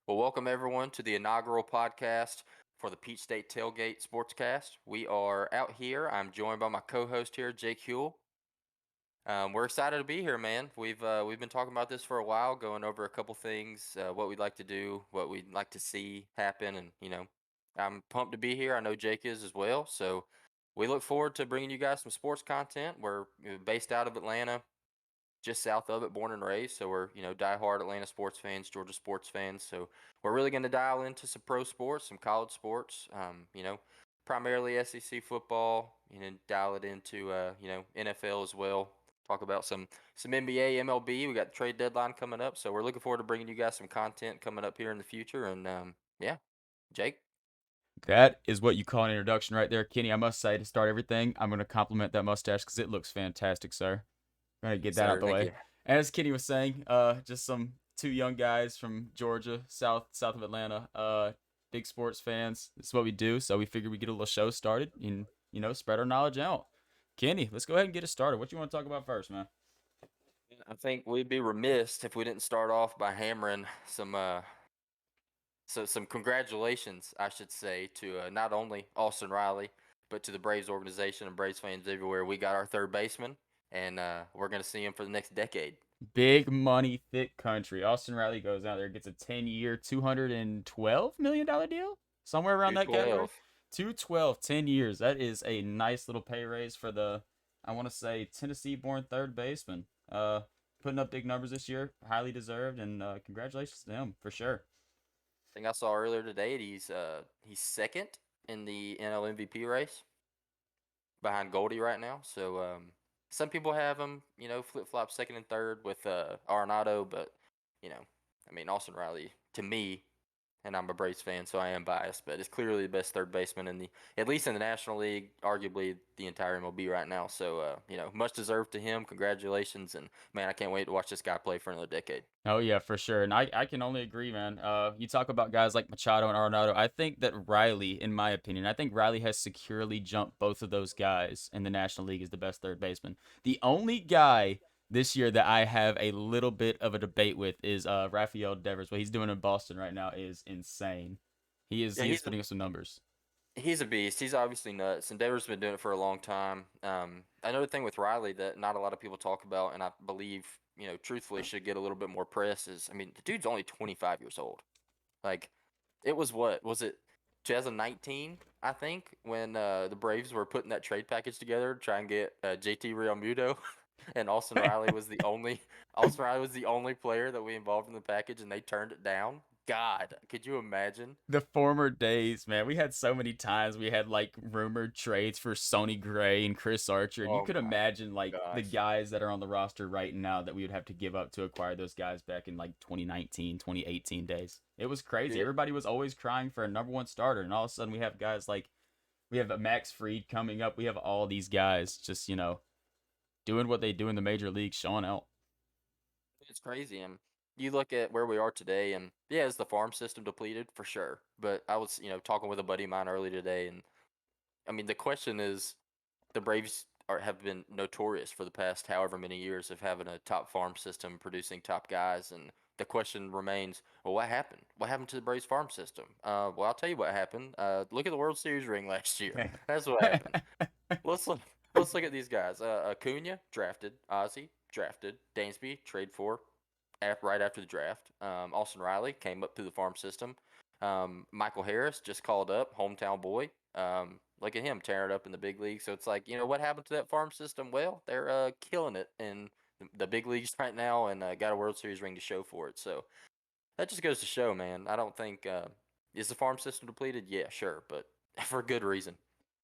Well, welcome everyone to the inaugural podcast for the Peach State Tailgate Sportscast. We are out here. I'm joined by my co-host here, Jake Huell. We're excited to be here, man. We've been talking about this for a while, going over a couple things, what we'd like to do, what we'd like to see happen, and I'm pumped to be here. I know Jake is as well. So we look forward to bringing you guys some sports content. We're based out of Atlanta, just south of it, born and raised. So we're, diehard Atlanta sports fans, Georgia sports fans. So we're really going to dial into some pro sports, some college sports, primarily SEC football, dial it into, NFL as well. Talk about some NBA, MLB. We got the trade deadline coming up. So we're looking forward to bringing you guys some content coming up here in the future. And yeah, Jake. That is what you call an introduction right there, Kenny. I must say, to start everything, I'm going to compliment that mustache because it looks fantastic, sir. I'm going to get Yes, that out sir. the Thank way. you. As Kenny was saying, just some two young guys from Georgia, south of Atlanta. Big sports fans. This is what we do. So we figured we'd get a little show started and spread our knowledge out. Kenny, let's go ahead and get it started. What you want to talk about first, man? I think we'd be remiss if we didn't start off by hammering some congratulations, I should say, to not only Austin Riley, but to the Braves organization and Braves fans everywhere. We got our third baseman, and we're going to see him for the next decade. Big money, thick country. Austin Riley goes out there, gets a 10-year, $212 million deal, somewhere around that category. 212. 212, 10 years. That is a nice little pay raise for the, I want to say, Tennessee-born third baseman. Putting up big numbers this year, highly deserved, and congratulations to him for sure. Thing I saw earlier today, he's second in the NL MVP race behind Goldie right now. So some people have him, flip flop second and third with Arenado, but you know, Austin Riley to me, and I'm a Braves fan, so I am biased, but it's clearly the best third baseman at least in the National League, arguably the entire MLB right now. So, much deserved to him. Congratulations, and man, I can't wait to watch this guy play for another decade. Oh yeah, for sure, and I can only agree, man. You talk about guys like Machado and Arenado. I think that Riley, in my opinion, I think Riley has securely jumped both of those guys in the National League as the best third baseman. The only guy this year that I have a little bit of a debate with is Rafael Devers. What he's doing in Boston right now is insane. Yeah, He is putting up some numbers. he's a beast. He's obviously nuts, and Devers been doing it for a long time. Another thing with Riley that not a lot of people talk about, and I believe truthfully should get a little bit more press is, the dude's only 25 years old. Like, it was what was it, 2019, I think, when the Braves were putting that trade package together to try and get JT Realmuto, and Austin Riley was the only player that we involved in the package, and they turned it down. God, could you imagine? The former days, man. We had so many times we had like rumored trades for Sonny Gray and Chris Archer, and you Oh could my imagine like the gosh. guys that are on the roster right now that we would have to give up to acquire those guys back in like 2019, 2018 days. It was crazy. Dude, Everybody was always crying for a number one starter, and all of a sudden we have guys like we have a Max Fried coming up. We have all these guys just doing what they do in the major leagues, showing out. it's crazy. And you look at where we are today, and yeah, is the farm system depleted? For sure. But I was, talking with a buddy of mine earlier today, and the question is, the Braves have been notorious for the past however many years of having a top farm system producing top guys, and the question remains, well, what happened? What happened to the Braves farm system? Well, I'll tell you what happened. Look at the World Series ring last year. That's what happened. Let's look. Let's look at these guys. Acuna drafted, Ozzy drafted, Dansby trade for, right after the draft. Austin Riley came up through the farm system. Michael Harris just called up, hometown boy. Look at him tearing it up in the big league. So it's like, what happened to that farm system? Well, they're killing it in the big leagues right now, and got a World Series ring to show for it. So that just goes to show, man. I don't think is the farm system depleted? Yeah, sure, but for good reason.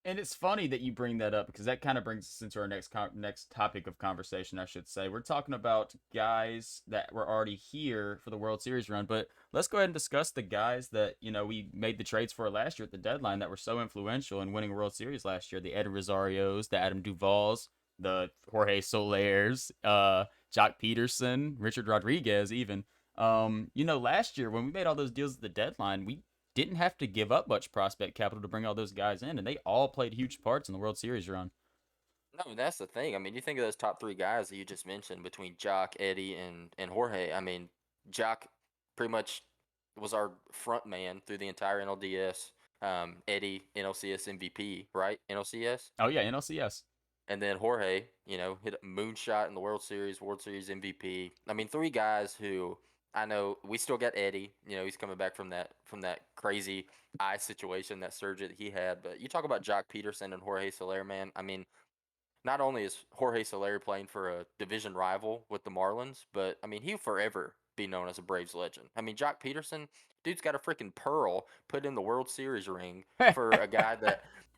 And it's funny that you bring that up because that kind of brings us into our next topic of conversation, I should say. We're talking about guys that were already here for the World Series run, but let's go ahead and discuss the guys that we made the trades for last year at the deadline that were so influential in winning World Series last year. The Ed Rosarios, the Adam Duvals, the Jorge Solers, Jock Peterson, Richard Rodriguez, even. Last year when we made all those deals at the deadline, we didn't have to give up much prospect capital to bring all those guys in, and they all played huge parts in the World Series run. No, that's the thing. You think of those top three guys that you just mentioned between Jock, Eddie, and Jorge. Jock pretty much was our front man through the entire NLDS. Eddie NLCS MVP, right? NLCS. Oh yeah, NLCS. And then Jorge, hit a moonshot in the World Series MVP. I mean, three guys who I know we still got Eddie. He's coming back from that crazy eye situation, that surgery that he had. But you talk about Jock Peterson and Jorge Soler, man. I mean, not only is Jorge Soler playing for a division rival with the Marlins, but I mean, he'll forever be known as a Braves legend. I mean, Jock Peterson, dude's got a freaking pearl put in the World Series ring for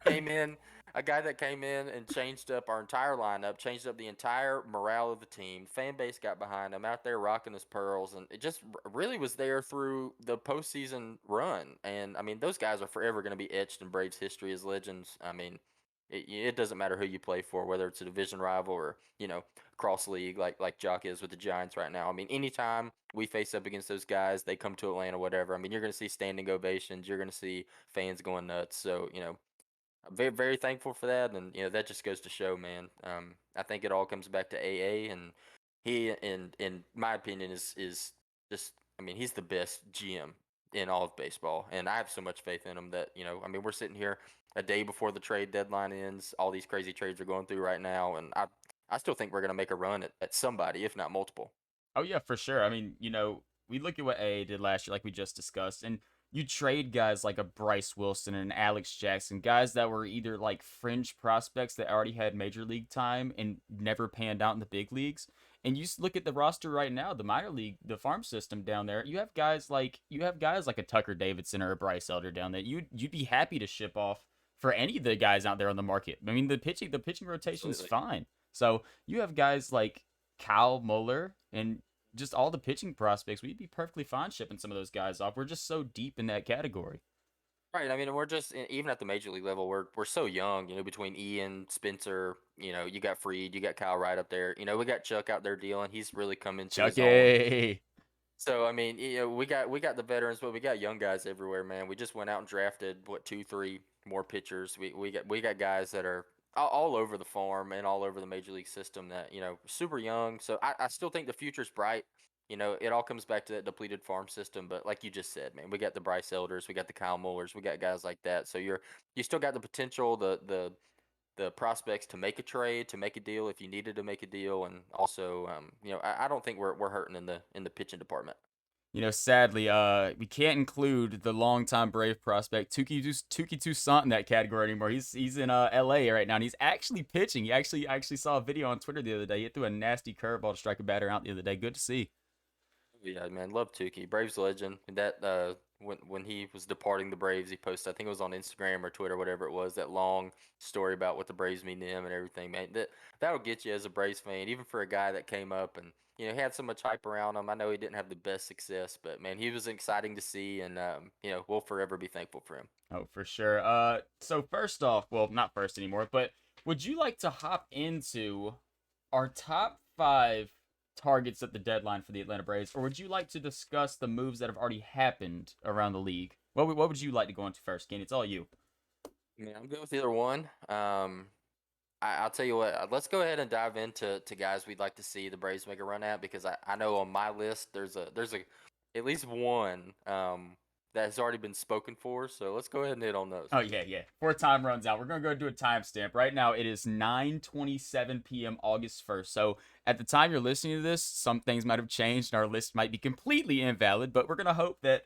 came in, a guy that came in and changed up our entire lineup, changed up the entire morale of the team. Fan base got behind him, out there rocking his pearls, and it just really was there through the postseason run. And I mean, those guys are forever going to be etched in Braves history as legends. I mean, it doesn't matter who you play for, whether it's a division rival or cross league like Jock is with the Giants right now. I mean, anytime we face up against those guys, they come to Atlanta, whatever. I mean, you're going to see standing ovations, you're going to see fans going nuts. So I'm very very thankful for that, and that just goes to show, man. I think it all comes back to AA, and he, in my opinion, is just. I mean, he's the best GM in all of baseball, and I have so much faith in him that I mean, we're sitting here a day before the trade deadline ends. All these crazy trades are going through right now, and I still think we're gonna make a run at somebody, if not multiple. Oh yeah, for sure. I mean, we look at what AA did last year, like we just discussed, and you trade guys like a Bryce Wilson and Alex Jackson, guys that were either like fringe prospects that already had major league time and never panned out in the big leagues. And look at the roster right now, the minor league, the farm system down there. You have guys like a Tucker Davidson or a Bryce Elder down there. You'd be happy to ship off for any of the guys out there on the market. I mean, the pitching rotation's Absolutely. fine. So you have guys like Kyle Muller and just all the pitching prospects. We'd be perfectly fine shipping some of those guys off. We're just so deep in that category. Right. I mean, we're just even at the major league level, we're so young. Between Ian, Spencer, you got Freed, you got Kyle Wright up there. We got Chuck out there dealing. He's really come into his own. Chucky. So I mean, we got the veterans, but we got young guys everywhere, man. We just went out and drafted what, two, three more pitchers. We got guys that are all over the farm and all over the major league system that super young. So I still think the future's bright. It all comes back to that depleted farm system. But like you just said, man, we got the Bryce Elders, we got the Kyle Mullers, we got guys like that. So you still got the potential, the prospects to make a trade, to make a deal if you needed to make a deal, and also, I don't think we're hurting in the pitching department. Sadly, we can't include the longtime Brave prospect Tuki Toussaint in that category anymore. He's in LA right now, and he's actually pitching. I actually saw a video on Twitter the other day. He threw a nasty curveball to strike a batter out the other day. Good to see. Yeah, man, love Tukey, Braves legend. That when he was departing the Braves, he posted, I think it was on Instagram or Twitter, whatever it was, that long story about what the Braves mean to him and everything. Man, that'll get you as a Braves fan, even for a guy that came up and he had so much hype around him. I know he didn't have the best success, but man, he was exciting to see, and we'll forever be thankful for him. Oh, for sure. So first off, well, not first anymore, but would you like to hop into our top five targets at the deadline for the Atlanta Braves, or would you like to discuss the moves that have already happened around the league? What would you like to go into first, Kenny? It's all you. Man, I'm good with either one. I'll tell you what. Let's go ahead and dive into guys we'd like to see the Braves make a run at, because I know on my list there's at least one that has already been spoken for. So let's go ahead and hit on those. Oh yeah, yeah. Before time runs out, we're gonna go do a timestamp. Right now, it is 9:27 p.m. August 1st. So at the time you're listening to this, some things might have changed, and our list might be completely invalid. But we're gonna hope that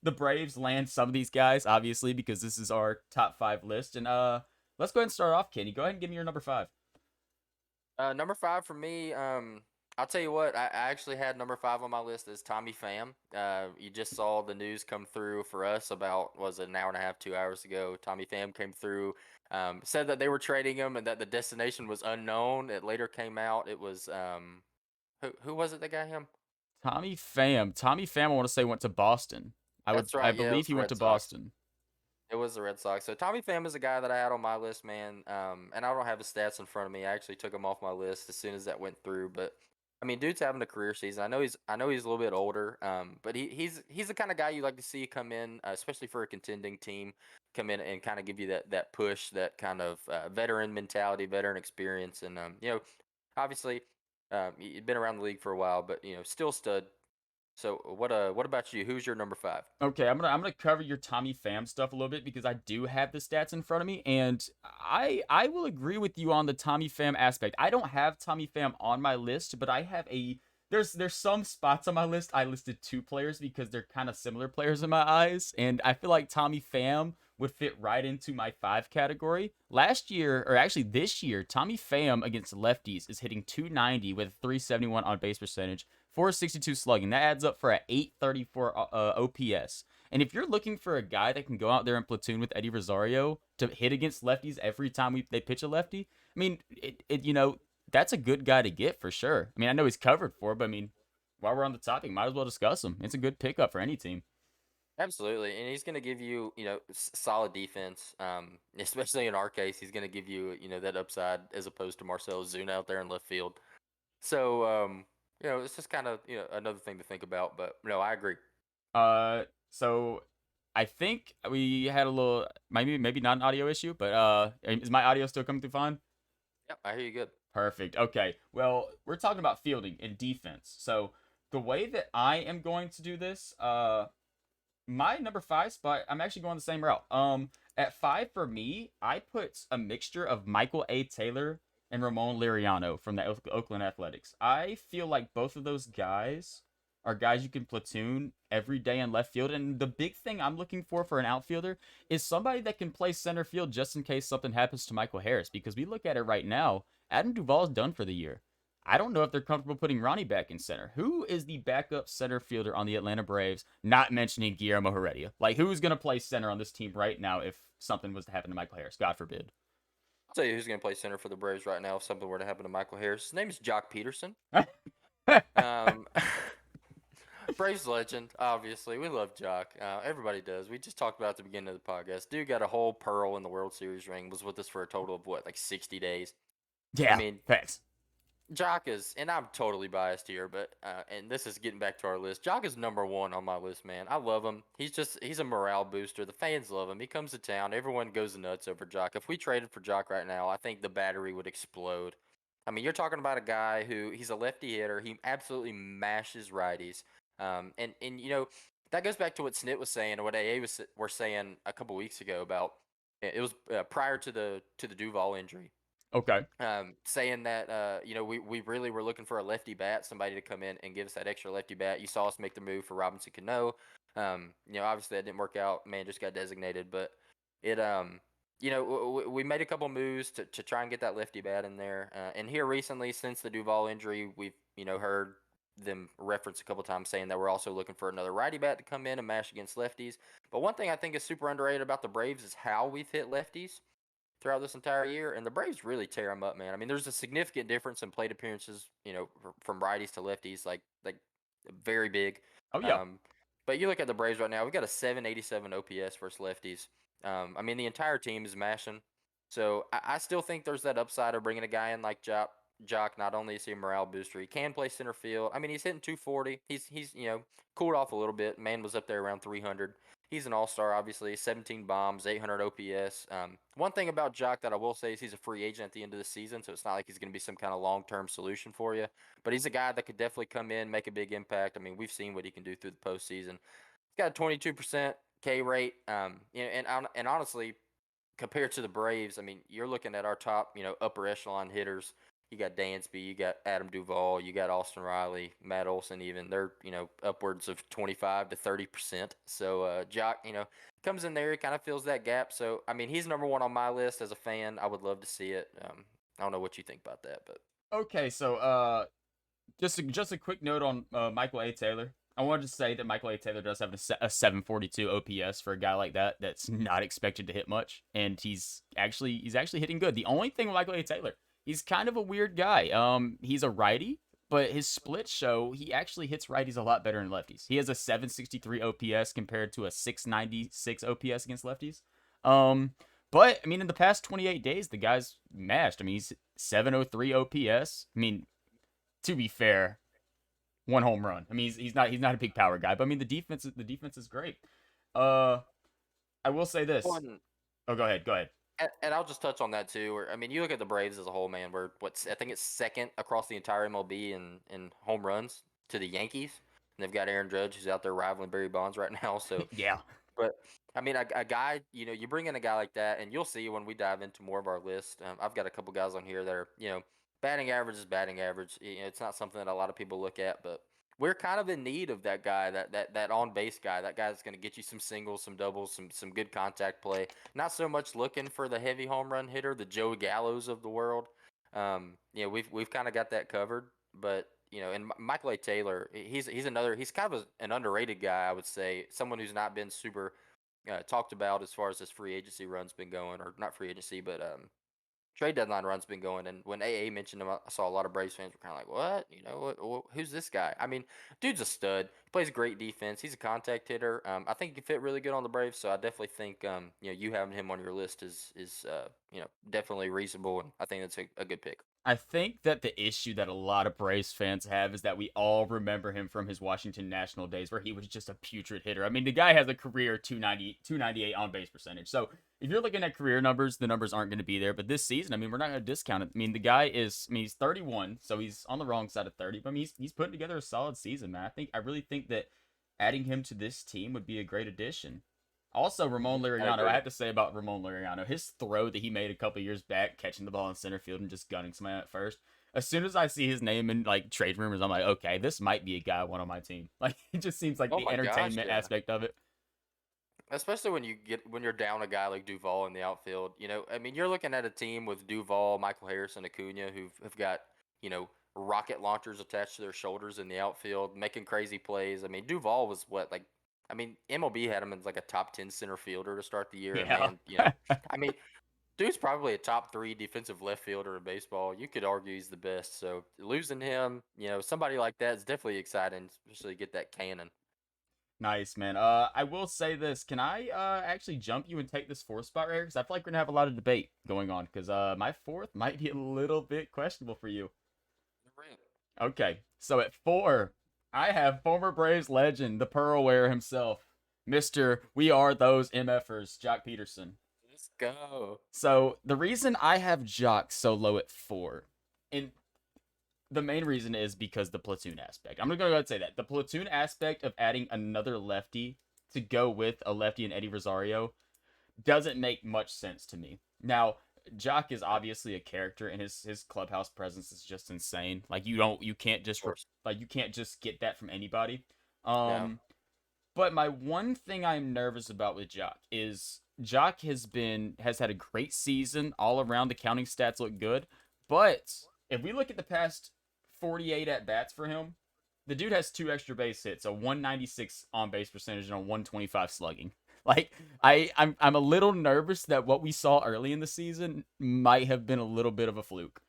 the Braves land some of these guys, obviously, because this is our top five list. And let's go ahead and start off, Kenny. Go ahead and give me your number five. Number five for me, I'll tell you what, I actually had number five on my list as Tommy Pham. You just saw the news come through for us about, was it an hour and a half, 2 hours ago? Tommy Pham came through, said that they were trading him and that the destination was unknown. It later came out it was who was it that got him? Tommy Pham. Tommy Pham, I want to say went to Boston. That's I right, yeah, it believe was he the went Red to Sox. Boston. It was the Red Sox. So Tommy Pham is a guy that I had on my list, man. And I don't have his stats in front of me. I actually took him off my list as soon as that went through. But I mean, dude's having a career season. I know he's a little bit older. But he's the kind of guy you like to see come in, especially for a contending team, come in and kind of give you that push, that kind of veteran mentality, veteran experience, and obviously, he'd been around the league for a while, but still stud So what about you? Who's your number five? Okay, I'm gonna cover your Tommy Pham stuff a little bit because I do have the stats in front of me, and I will agree with you on the Tommy Pham aspect. I don't have Tommy Pham on my list, but I have a there's some spots on my list I listed two players because they're kind of similar players in my eyes, and I feel like Tommy Pham would fit right into my five category. Last year, or actually this year, Tommy Pham against lefties is hitting 290 with 371 on base percentage, 462 slugging. That adds up for a 834 OPS. And if you're looking for a guy that can go out there and platoon with Eddie Rosario to hit against lefties every time they pitch a lefty, I mean, that's a good guy to get for sure. I mean, I know he's covered for, but I mean, while we're on the topic, might as well discuss him. It's a good pickup for any team. Absolutely, and he's going to give you, solid defense. Especially in our case, he's going to give you, that upside as opposed to Marcell Zuna out there in left field. So, it's just kind of, another thing to think about. But no, I agree. So I think we had a little maybe not an audio issue, but is my audio still coming through fine? Yep, I hear you good. Perfect. Okay. Well, we're talking about fielding and defense. So the way that I am going to do this, my number five spot, I'm actually going the same route. At five for me, I put a mixture of Michael A. Taylor and Ramon Lariano from the Oakland Athletics. I feel like both of those guys are guys you can platoon every day in left field. And the big thing I'm looking for an outfielder is somebody that can play center field just in case something happens to Michael Harris. Because we look at it right now, Adam Duvall's done for the year. I don't know if they're comfortable putting Ronnie back in center. Who is the backup center fielder on the Atlanta Braves? Not mentioning Guillermo Heredia. Like, who's going to play center on this team right now if something was to happen to Michael Harris? God forbid. I'll tell you who's going to play center for the Braves right now if something were to happen to Michael Harris. His name is Jock Peterson. Um, Braves legend, obviously. We love Jock. Everybody does. We just talked about at the beginning of the podcast. Dude got a whole pearl in the World Series ring. Was with us for a total of what, like 60 days. I Yeah, mean, facts. Jock is, and I'm totally biased here, but and this is getting back to our list. Jock is number one on my list, man. I love him. He's a morale booster. The fans love him. He comes to town. Everyone goes nuts over Jock. If we traded for Jock right now, I think the battery would explode. I mean, you're talking about a guy who he's a lefty hitter. He absolutely mashes righties. And that goes back to what Snit was saying, or what AA were saying a couple weeks ago about it was prior to the Duval injury, Okay. saying that we really were looking for a lefty bat, somebody to come in and give us that extra lefty bat. You saw us make the move for Robinson Cano. Obviously that didn't work out. Man just got designated, but it we made a couple moves to try and get that lefty bat in there. And here recently, since the Duval injury, we've heard them reference a couple times saying that we're also looking for another righty bat to come in and mash against lefties. But one thing I think is super underrated about the Braves is how we've hit lefties throughout this entire year, and the Braves really tear them up, man. I mean, there's a significant difference in plate appearances, from righties to lefties, like very big. Oh, yeah. Um, but you look at the Braves right now, we got a 787 OPS versus lefties. I mean, the entire team is mashing. So I still think there's that upside of bringing a guy in like Jock. Not only is he a morale booster, he can play center field. I mean, he's hitting 240. He's cooled off a little bit. Man was up there around 300. He's an all-star, obviously. 17 bombs, 800 OPS. One thing about Jock that I will say is he's a free agent at the end of the season, so it's not like he's going to be some kind of long-term solution for you. But he's a guy that could definitely come in, make a big impact. I mean, we've seen what he can do through the postseason. He's got a 22% K rate. And honestly, compared to the Braves, I mean, you're looking at our top, upper echelon hitters. You got Dansby, you got Adam Duvall, you got Austin Riley, Matt Olson. Even they're upwards of 25 to 30%. So Jock, comes in there, he kind of fills that gap. So I mean, he's number one on my list as a fan. I would love to see it. I don't know what you think about that, but Okay, so just a quick note on Michael A. Taylor. I wanted to say that Michael A. Taylor does have a 742 OPS for a guy like that. That's not expected to hit much, and he's actually hitting good. The only thing with Michael A. Taylor, he's kind of a weird guy. He's a righty, but his splits show he actually hits righties a lot better than lefties. He has a 763 OPS compared to a 696 OPS against lefties. Um, but I mean, in the past 28 days, the guy's mashed. I mean, he's 703 OPS. I mean, to be fair, one home run. I mean, he's not a big power guy, but I mean the defense is great. Uh, I will say this. one. Oh, go ahead. Go ahead. And I'll just touch on that too. I mean, you look at the Braves as a whole, man. I think it's second across the entire MLB in home runs to the Yankees. And they've got Aaron Judge who's out there rivaling Barry Bonds right now. So Yeah. but I mean, a guy, you bring in a guy like that, and you'll see when we dive into more of our list. I've got a couple guys on here that are, batting average is batting average. It's not something that a lot of people look at, but we're kind of in need of that guy, that on base guy, that guy that's going to get you some singles, some doubles, some good contact play. Not so much looking for the heavy home run hitter, the Joey Gallows of the world. We've kind of got that covered, but and Michael A. Taylor, he's another. He's kind of an underrated guy, I would say. Someone who's not been super talked about as far as his free agency run's been going, or not free agency, but trade deadline run's been going. And when AA mentioned him, I saw a lot of Braves fans were kind of like, "What? Who's this guy?" I mean, dude's a stud. He plays great defense. He's a contact hitter. I think he could fit really good on the Braves. So I definitely think you having him on your list is definitely reasonable, and I think that's a good pick. I think that the issue that a lot of Braves fans have is that we all remember him from his Washington National days where he was just a putrid hitter. I mean, the guy has a career 298 on base percentage. So if you're looking at career numbers, the numbers aren't going to be there. But this season, I mean, we're not going to discount it. I mean, the guy is, I mean, he's 31, so he's on the wrong side of 30. But I mean, he's putting together a solid season, man. I really think that adding him to this team would be a great addition. Also, Ramon I Lariano, I agree. have to say about Ramon Lariano, his throw that he made a couple years back, catching the ball in center field and just gunning somebody at first. As soon as I see his name in like trade rumors, I'm like, okay, this might be a guy I want on my team. Like, it just seems like Oh the my gosh, entertainment yeah. aspect of it. Especially when you're down a guy like Duvall in the outfield. I mean, you're looking at a team with Duvall, Michael Harris, and Acuna who have got rocket launchers attached to their shoulders in the outfield, making crazy plays. I mean, Duvall was what like. I mean, MLB had him as like a top 10 center fielder to start the year, and Yeah. man, I mean, dude's probably a top three defensive left fielder in baseball. You could argue he's the best. So losing him, somebody like that is definitely exciting, especially get that cannon. Nice, man. I will say this. Can I actually jump you and take this fourth spot right here? Because I feel like we're gonna have a lot of debate going on. Because my fourth might be a little bit questionable for you. Okay, so at four, I have former Braves legend, the Pearl Wearer himself, Mister We Are Those MFers, Jock Peterson. Let's go. So the reason I have Jock so low at four, and the main reason is because the platoon aspect. I'm gonna go ahead and say that the platoon aspect of adding another lefty to go with a lefty and Eddie Rosario doesn't make much sense to me. Now, Jock is obviously a character, and his clubhouse presence is just insane. Like you can't Of just course. like you can't just get that from anybody. No. But my one thing I'm nervous about with Jock is Jock has had a great season all around. The counting stats look good, but if we look at the past 48 at bats for him, the dude has two extra base hits, a 196 on base percentage and a 125 slugging. Like I'm a little nervous that what we saw early in the season might have been a little bit of a fluke.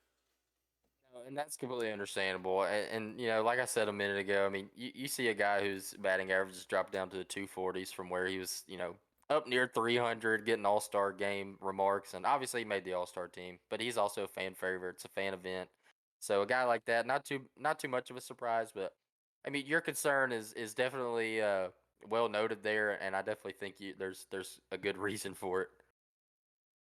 No, and that's completely understandable. And like I said a minute ago, I mean, you see a guy whose batting average has dropped down to the 240s from where he was, up near 300, getting All Star game remarks, and obviously he made the All Star team. But he's also a fan favorite. It's a fan event. So a guy like that, not too much of a surprise. But I mean, your concern is definitely well noted there, and I definitely think there's a good reason for it.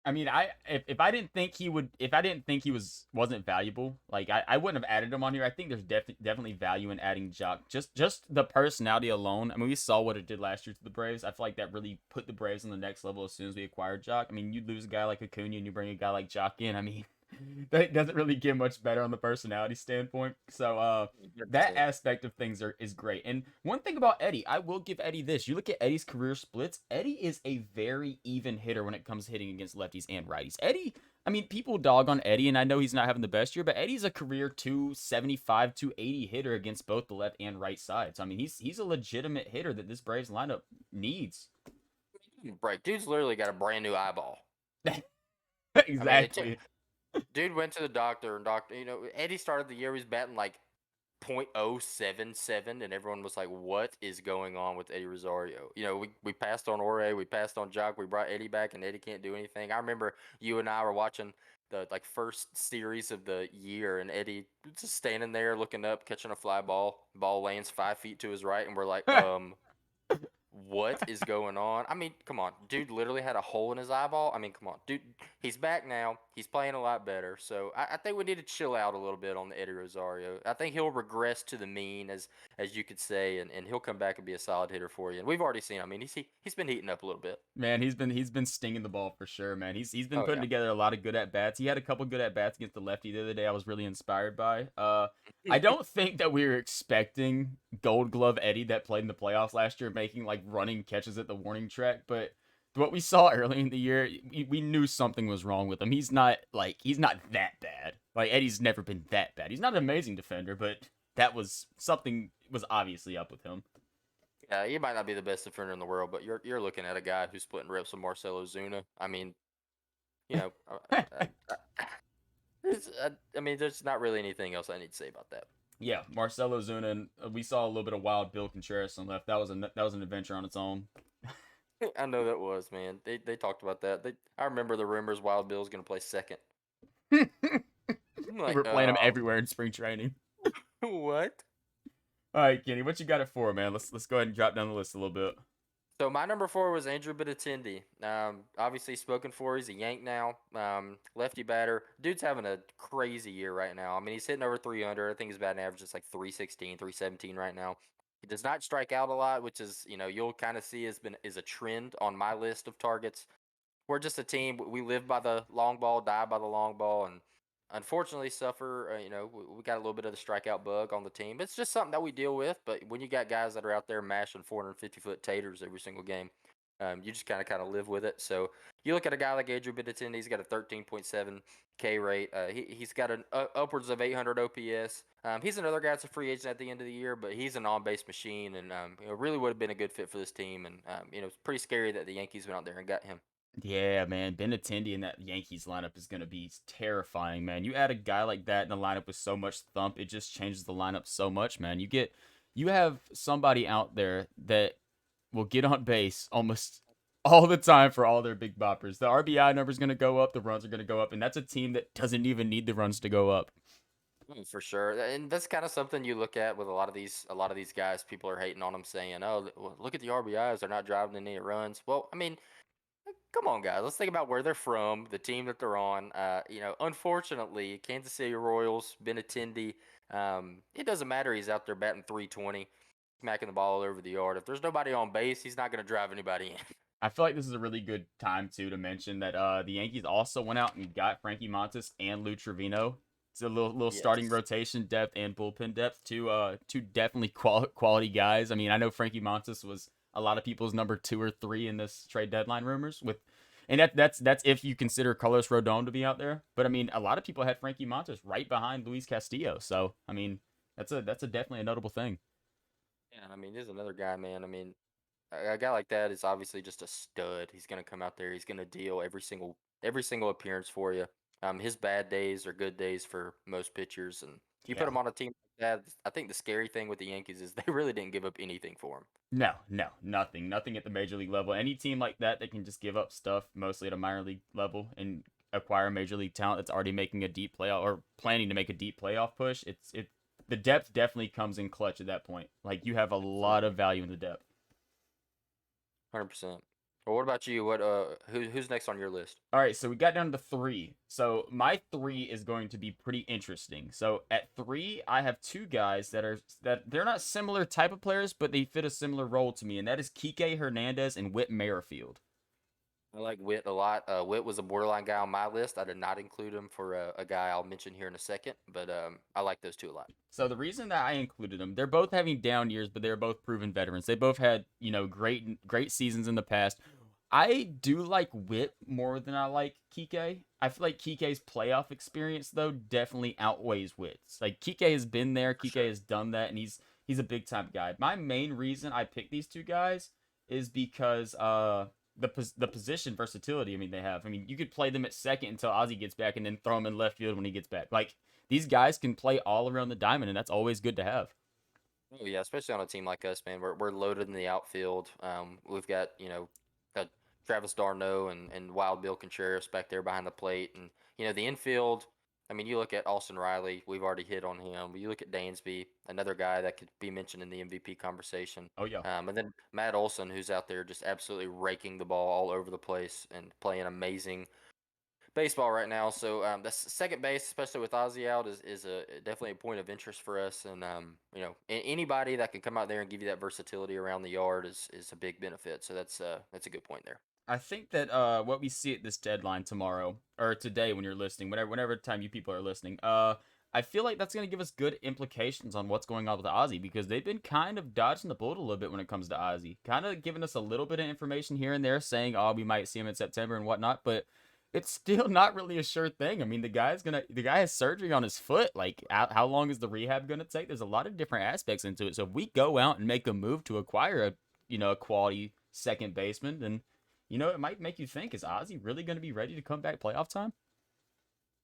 I mean, if I didn't think he would, if I didn't think he wasn't valuable, like I wouldn't have added him on here. I think there's definitely value in adding Jock. Just the personality alone. I mean, we saw what it did last year to the Braves. I feel like that really put the Braves on the next level as soon as we acquired Jock. I mean, you lose a guy like Acuna and you bring a guy like Jock in. I mean, that doesn't really get much better on the personality standpoint. So that 100%. aspect of things is great. And one thing about Eddie, I will give Eddie this. You look at Eddie's career splits, Eddie is a very even hitter when it comes to hitting against lefties and righties. Eddie, I mean, people dog on Eddie, and I know he's not having the best year, but Eddie's a career 275, 280 hitter against both the left and right sides. I mean, he's a legitimate hitter that this Braves lineup needs. Break. Dude's literally got a brand new eyeball. I mean, Exactly. dude went to the doctor, and Eddie started the year he was batting like .077, and everyone was like, "What is going on with Eddie Rosario?" We passed on Ore, we passed on Jock, we brought Eddie back, and Eddie can't do anything. I remember you and I were watching the like first series of the year, and Eddie was just standing there looking up, catching a fly ball. Ball lands 5 feet to his right, and we're like, what is going on? I mean, come on, dude literally had a hole in his eyeball. I mean, come on, dude, he's back now. He's playing a lot better. So I think we need to chill out a little bit on the Eddie Rosario. I think he'll regress to the mean, as you could say, and he'll come back and be a solid hitter for you. And we've already seen. I mean, he's been heating up a little bit. Man, he's been stinging the ball for sure, man. He's been Oh putting yeah. together a lot of good at bats. He had a couple good at bats against the lefty the other day. I was really inspired by. I don't think that we were expecting Gold Glove Eddie that played in the playoffs last year, making like running catches at the warning track. But what we saw early in the year, we knew something was wrong with him. He's not that bad. Like Eddie's never been that bad. He's not an amazing defender, but that was something was obviously up with him. Yeah, he might not be the best defender in the world, but you're looking at a guy who's splitting reps with Marcelo Zuna. I mean, you know, I mean, there's not really anything else I need to say about that. Yeah, Marcelo Zuna, and we saw a little bit of wild Bill Contreras on left. That was an adventure on its own. I know that was, man. They talked about that. I remember the rumors Wild Bill's gonna play second. They I'm like, were playing him everywhere in spring training. what? All right, Kenny, what you got it for, man? Let's go ahead and drop down the list a little bit. So my number 4 was Andrew Benintendi. Obviously spoken for. He's a Yank now. Lefty batter. Dude's having a crazy year right now. I mean, he's hitting over 300. I think his batting average is like 316, 317 right now. He does not strike out a lot, which is, you'll kind of see is a trend on my list of targets. We're just a team. We live by the long ball, die by the long ball, and unfortunately suffer. We got a little bit of the strikeout bug on the team. It's just something that we deal with. But when you got guys that are out there mashing 450-foot taters every single game, you just kind of live with it. So you look at a guy like Andrew Benintendi. He's got a 13.7 K rate. He's got an upwards of 800 OPS. He's another guy that's a free agent at the end of the year, but he's an on-base machine, and really would have been a good fit for this team. And it's pretty scary that the Yankees went out there and got him. Yeah, man, Benintendi in that Yankees lineup is gonna be terrifying, man. You add a guy like that in a lineup with so much thump, it just changes the lineup so much, man. You have somebody out there that will get on base almost all the time for all their big boppers. The RBI number's gonna go up, the runs are gonna go up, and that's a team that doesn't even need the runs to go up. For sure, and that's kind of something you look at with a lot of these guys. People are hating on them, saying, "Oh, well, look at the RBIs; they're not driving any runs." Well, I mean, come on, guys. Let's think about where they're from, the team that they're on. Unfortunately, Kansas City Royals, Benintendi. It doesn't matter. He's out there batting 320, smacking the ball all over the yard. If there's nobody on base, he's not going to drive anybody in. I feel like this is a really good time too to mention that the Yankees also went out and got Frankie Montas and Lou Trevino. It's a little starting Yes. rotation depth and bullpen depth. Two definitely quality guys. I mean, I know Frankie Montas was a lot of people's number 2 or 3 in this trade deadline rumors with, and that's if you consider Carlos Rodon to be out there. But I mean, a lot of people had Frankie Montas right behind Luis Castillo. So I mean, that's a definitely a notable thing. Yeah, I mean, there's another guy, man. I mean, a guy like that is obviously just a stud. He's gonna come out there. He's gonna deal every single appearance for you. His bad days are good days for most pitchers, and you put Yeah. him on a team like that. I think the scary thing with the Yankees is they really didn't give up anything for him. No, nothing at the major league level. Any team like that can just give up stuff, mostly at a minor league level, and acquire major league talent that's already making a deep playoff or planning to make a deep playoff push. The depth definitely comes in clutch at that point. Like you have a lot of value in the depth. 100%. Well, what about you? Who's next on your list? All right, so we got down to 3. So my 3 is going to be pretty interesting. So at 3, I have 2 guys that they're not similar type of players, but they fit a similar role to me, and that is Kike Hernandez and Whit Merrifield. I like Witt a lot. Witt was a borderline guy on my list. I did not include him for a guy I'll mention here in a second, but I like those two a lot. So the reason that I included them, they're both having down years, but they're both proven veterans. They both had, great seasons in the past. I do like Witt more than I like Kike. I feel like Kike's playoff experience though definitely outweighs Witt's. Like Kike has been there, For Kike sure. has done that, and he's a big time guy. My main reason I picked these 2 guys is because the position versatility. I mean they have. I mean you could play them at second until Ozzy gets back, and then throw him in left field when he gets back. Like these guys can play all around the diamond, and that's always good to have. Oh yeah, especially on a team like us, man. We're loaded in the outfield. We've got Travis Darno and Wild Bill Contreras back there behind the plate, and the infield. I mean, you look at Austin Riley, we've already hit on him. You look at Dansby, another guy that could be mentioned in the MVP conversation. Oh yeah. And then Matt Olson, who's out there just absolutely raking the ball all over the place and playing amazing baseball right now. So the second base, especially with Ozzy out, is a definitely a point of interest for us. And anybody that can come out there and give you that versatility around the yard is a big benefit. So that's a good point there. I think that what we see at this deadline tomorrow or today when you're listening, whenever time you people are listening, I feel like that's gonna give us good implications on what's going on with Ozzy because they've been kind of dodging the bullet a little bit when it comes to Ozzy, kind of giving us a little bit of information here and there, saying oh we might see him in September and whatnot, but it's still not really a sure thing. I mean the guy has surgery on his foot. Like how long is the rehab gonna take? There's a lot of different aspects into it. So if we go out and make a move to acquire a quality second baseman, then it might make you think, is Ozzy really going to be ready to come back playoff time?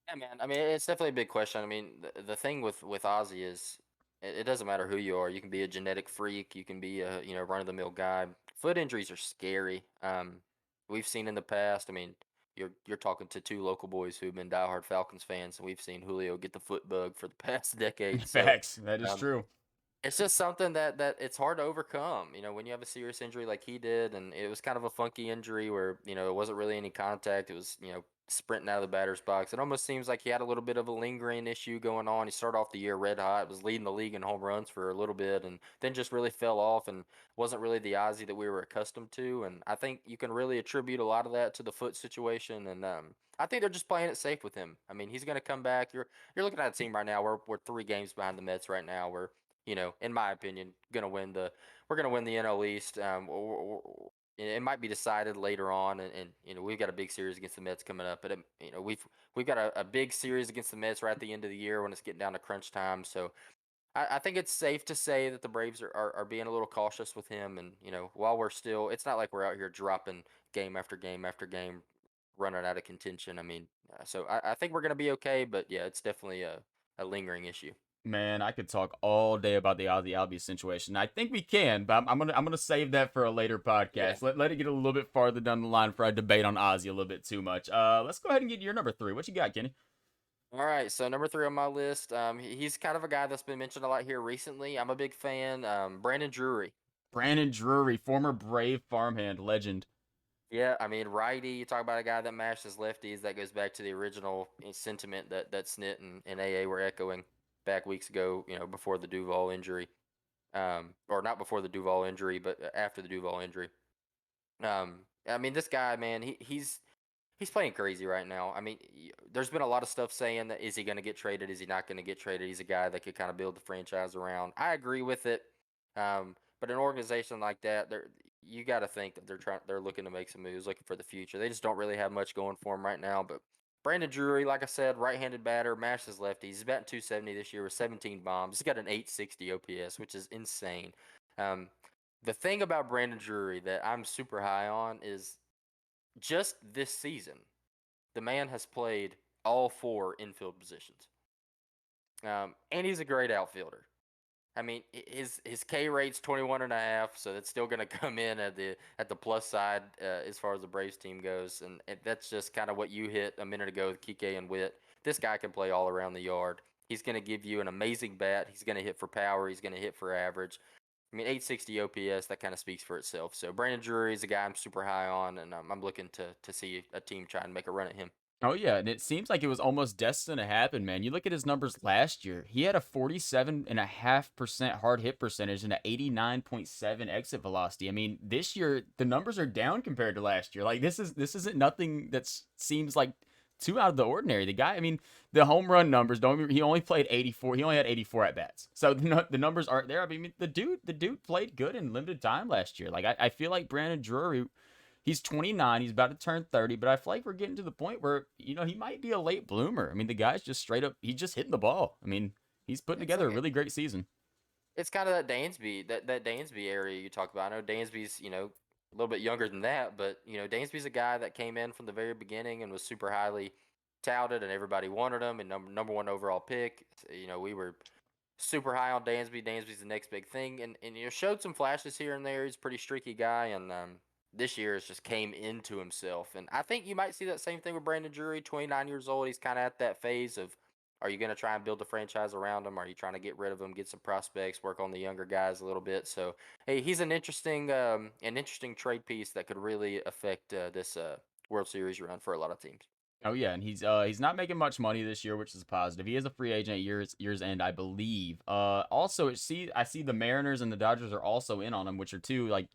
Yeah, man. I mean, it's definitely a big question. I mean, the thing with Ozzy is it doesn't matter who you are. You can be a genetic freak. You can be a run of the mill guy. Foot injuries are scary. We've seen in the past. I mean, you're talking to two local boys who've been diehard Falcons fans, and we've seen Julio get the foot bug for the past decade. So, Facts. That is um, true. it's just something that it's hard to overcome. When you have a serious injury like he did, and it was kind of a funky injury where it wasn't really any contact. It was sprinting out of the batter's box. It almost seems like he had a little bit of a lingering issue going on. He started off the year red hot, was leading the league in home runs for a little bit, and then just really fell off and wasn't really the Ozzy that we were accustomed to. And I think you can really attribute a lot of that to the foot situation. And I think they're just playing it safe with him. I mean, he's going to come back. You're looking at a team right now. We're 3 games behind the Mets right now. In my opinion, we're gonna win the NL East. It might be decided later on, and we've got a big series against the Mets coming up. But we've got a big series against the Mets right at the end of the year when it's getting down to crunch time. So I think it's safe to say that the Braves are being a little cautious with him. And while it's not like we're out here dropping game after game after game, running out of contention. I mean, so I think we're gonna be okay. But yeah, it's definitely a lingering issue. Man, I could talk all day about the Ozzy Albies situation. I think we can, but I'm gonna save that for a later Yeah. podcast. Let it get a little bit farther down the line for I debate on Ozzy a little bit too much. Let's go ahead and get your number three. What you got, Kenny? All right, so number 3 on my list, he's kind of a guy that's been mentioned a lot here recently. I'm a big fan. Brandon Drury. Brandon Drury, former Brave farmhand legend. Yeah, I mean righty. You talk about a guy that mashes lefties. That goes back to the original sentiment that Snit and AA were echoing back weeks ago. Before the Duval injury, or not before the Duval injury, but after the Duval injury. I mean this guy, man, he's playing crazy right now. I mean, there's been a lot of stuff saying that is he going to get traded? Is he not going to get traded? He's a guy that could kind of build the franchise around. I agree with it, but an organization like that, you got to think that they're looking to make some moves, looking for the future. They just don't really have much going for him right now. But Brandon Drury, like I said, right-handed batter, mashes lefties. He's batting 270 this year with 17 bombs. He's got an 860 OPS, which is insane. Um, the thing about Brandon Drury that I'm super high on is just this season, the man has played all 4 infield positions, and he's a great outfielder. I mean, his K rate's 21.5, so that's still going to come in at the plus side as far as the Braves team goes, and that's just kind of what you hit a minute ago with Kike and Witt. This guy can play all around the yard. He's going to give you an amazing bat. He's going to hit for power. He's going to hit for average. I mean, 860 OPS, that kind of speaks for itself. So Brandon Drury is a guy I'm super high on, and I'm looking to see a team try and make a run at him. Oh yeah, and it seems like it was almost destined to happen, man. You look at his numbers last year. He had a 47.5% hard hit percentage and an 89.7 exit velocity. I mean, this year the numbers are down compared to last year. Like this isn't nothing that seems like too out of the ordinary. The guy, I mean, the home run numbers don't. He only played 84. He only had 84 at bats. So the numbers aren't there. I mean, the dude played good in limited time last year. Like I feel like Brandon Drury, he's 29. He's about to turn 30, but I feel like we're getting to the point where, he might be a late bloomer. I mean, the guy's just straight up, he's just hitting the ball. I mean, he's putting It's together a like really great season. it's kind of that Dansby area you talk about. I know Dansby's a little bit younger than that, but Dansby's a guy that came in from the very beginning and was super highly touted, and everybody wanted him, and number one overall pick. We were super high on Dansby. Dansby's the next big thing, and showed some flashes here and there. He's a pretty streaky guy, and this year has just came into himself. And I think you might see that same thing with Brandon Drury, 29 years old. He's kind of at that phase of Are you going to try and build a franchise around him? Are you trying to get rid of him, get some prospects, work on the younger guys a little bit? So, hey, he's an interesting trade piece that could really affect this World Series run for a lot of teams. Oh yeah, and he's not making much money this year, which is a positive. He is a free agent at year's end, I believe. Also, I see the Mariners and the Dodgers are also in on him, which are two like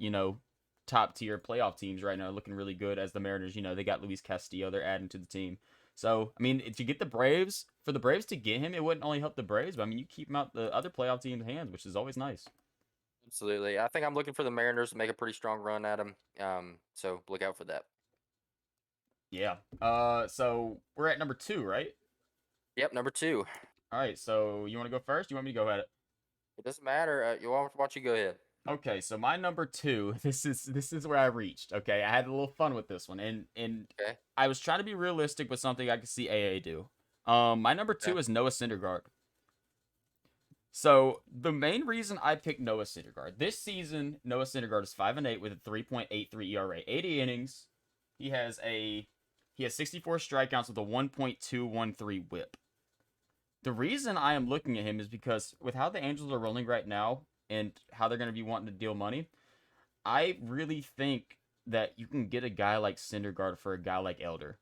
top tier playoff teams right now, looking really good. As the Mariners, they got Luis Castillo, they're adding to the team. So I mean, if you get the Braves, for the Braves to get him, it wouldn't only help the Braves, but I mean, you keep him out the other playoff teams' hands, which is always nice. Absolutely. I think I'm looking for the Mariners to make a pretty strong run at him. So look out for that. Yeah. So we're at number two, right? Yep, number two. All right. So you want to go first? You want me to go at it? It doesn't matter. You want to watch you go ahead. Okay, so my number two, this is where I reached. Okay, I had a little fun with this one, and Okay. I was trying to be realistic with something I could see AA do. My number Okay. two is Noah Syndergaard. So the main reason I picked Noah Syndergaard this season, Noah Syndergaard is 5-8 with a 3.83 ERA, 80 innings. He has 64 strikeouts with a 1.213 WHIP. The reason I am looking at him is because with how the Angels are rolling right now and how they're going to be wanting to deal money, I really think that you can get a guy like Syndergaard for a guy like Elder.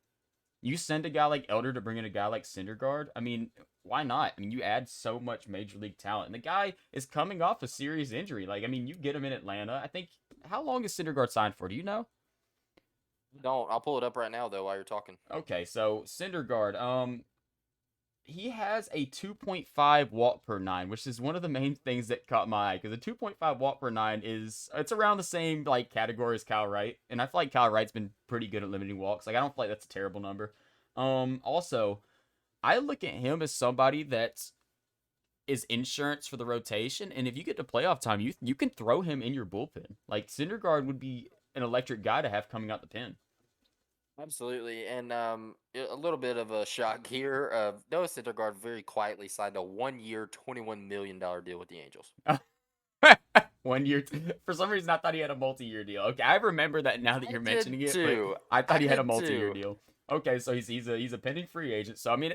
You send a guy like Elder to bring in a guy like Syndergaard. I mean, why not? I mean, you add so much major league talent, and the guy is coming off a serious injury. Like, I mean, you get him in Atlanta. I think how long is Syndergaard signed for? Do you know? Don't. I'll pull it up right now though while you're talking. Okay, so Syndergaard, he has a 2.5 walk per nine, which is one of the main things that caught my eye because a 2.5 walk per nine it's around the same like category as Kyle Wright, and I feel like Kyle Wright's been pretty good at limiting walks. Like I don't feel like that's a terrible number. Also, I look at him as somebody that is insurance for the rotation, and if you get to playoff time, you can throw him in your bullpen. Like Syndergaard would be an electric guy to have coming out the pen. Absolutely, and a little bit of a shock here. Noah Syndergaard very quietly signed a 1-year, $21 million deal with the Angels. 1 year. For some reason, I thought he had a multi-year deal. Okay, I remember that now that I you're did mentioning it, but too. I I thought he had a did multi-year too. deal. Okay, so he's a pending free agent. So I mean,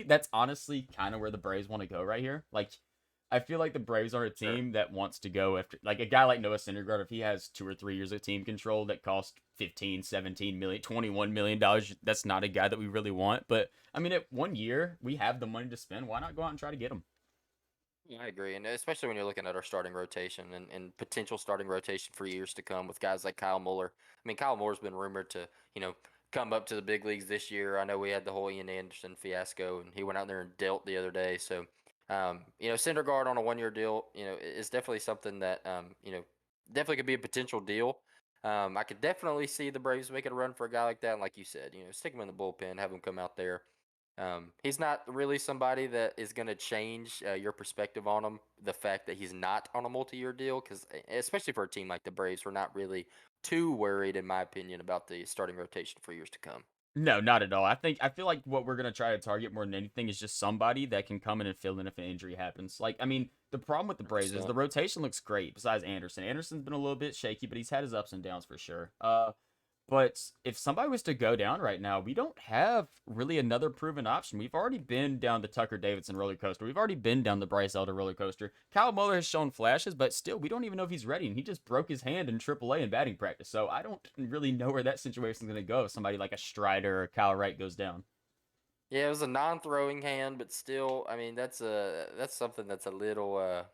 that's honestly kind of where the Braves want to go right here. Like, I feel like the Braves are a Sure. team that wants to go after like a guy like Noah Syndergaard. If he has 2 or 3 years of team control that cost 15, 17 million, $21 million, that's not a guy that we really want. But I mean, at 1 year, we have the money to spend. Why not go out and try to get him? I agree, and especially when you're looking at our starting rotation and potential starting rotation for years to come with guys like Kyle Muller. I mean, Kyle Muller's been rumored to, come up to the big leagues this year. I know we had the whole Ian Anderson fiasco, and he went out there and dealt the other day. So, Syndergaard on a 1-year deal, is definitely something that, definitely could be a potential deal. I could definitely see the Braves making a run for a guy like that. And like you said, stick him in the bullpen, have him come out there. He's not really somebody that is going to change your perspective on him. The fact that he's not on a multi-year deal, because especially for a team like the Braves, we're not really too worried, in my opinion, about the starting rotation for years to come. No, not at all. I feel like what we're gonna try to target more than anything is just somebody that can come in and fill in if an injury happens. Like, I mean, the problem with the Braves is 100%. the rotation looks great. Besides Anderson, Anderson's been a little bit shaky, but he's had his ups and downs for sure. But if somebody was to go down right now, we don't have really another proven option. We've already been down the Tucker Davidson roller coaster. We've already been down the Bryce Elder roller coaster. Kyle Muller has shown flashes, but still, we don't even know if he's ready. And he just broke his hand in AAA in batting practice. So I don't really know where that situation is going to go if somebody like a Strider or Kyle Wright goes down. Yeah, it was a non-throwing hand, but still, I mean, that's something that's a little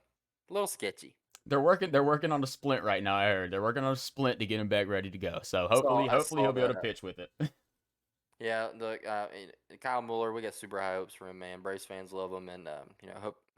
sketchy. They're working on a splint right now. I heard they're working on a splint to get him back ready to go. So So I hopefully saw he'll be able to that. pitch with it. Yeah, Kyle Muller, we got super high hopes for him, man. Braves fans love him, and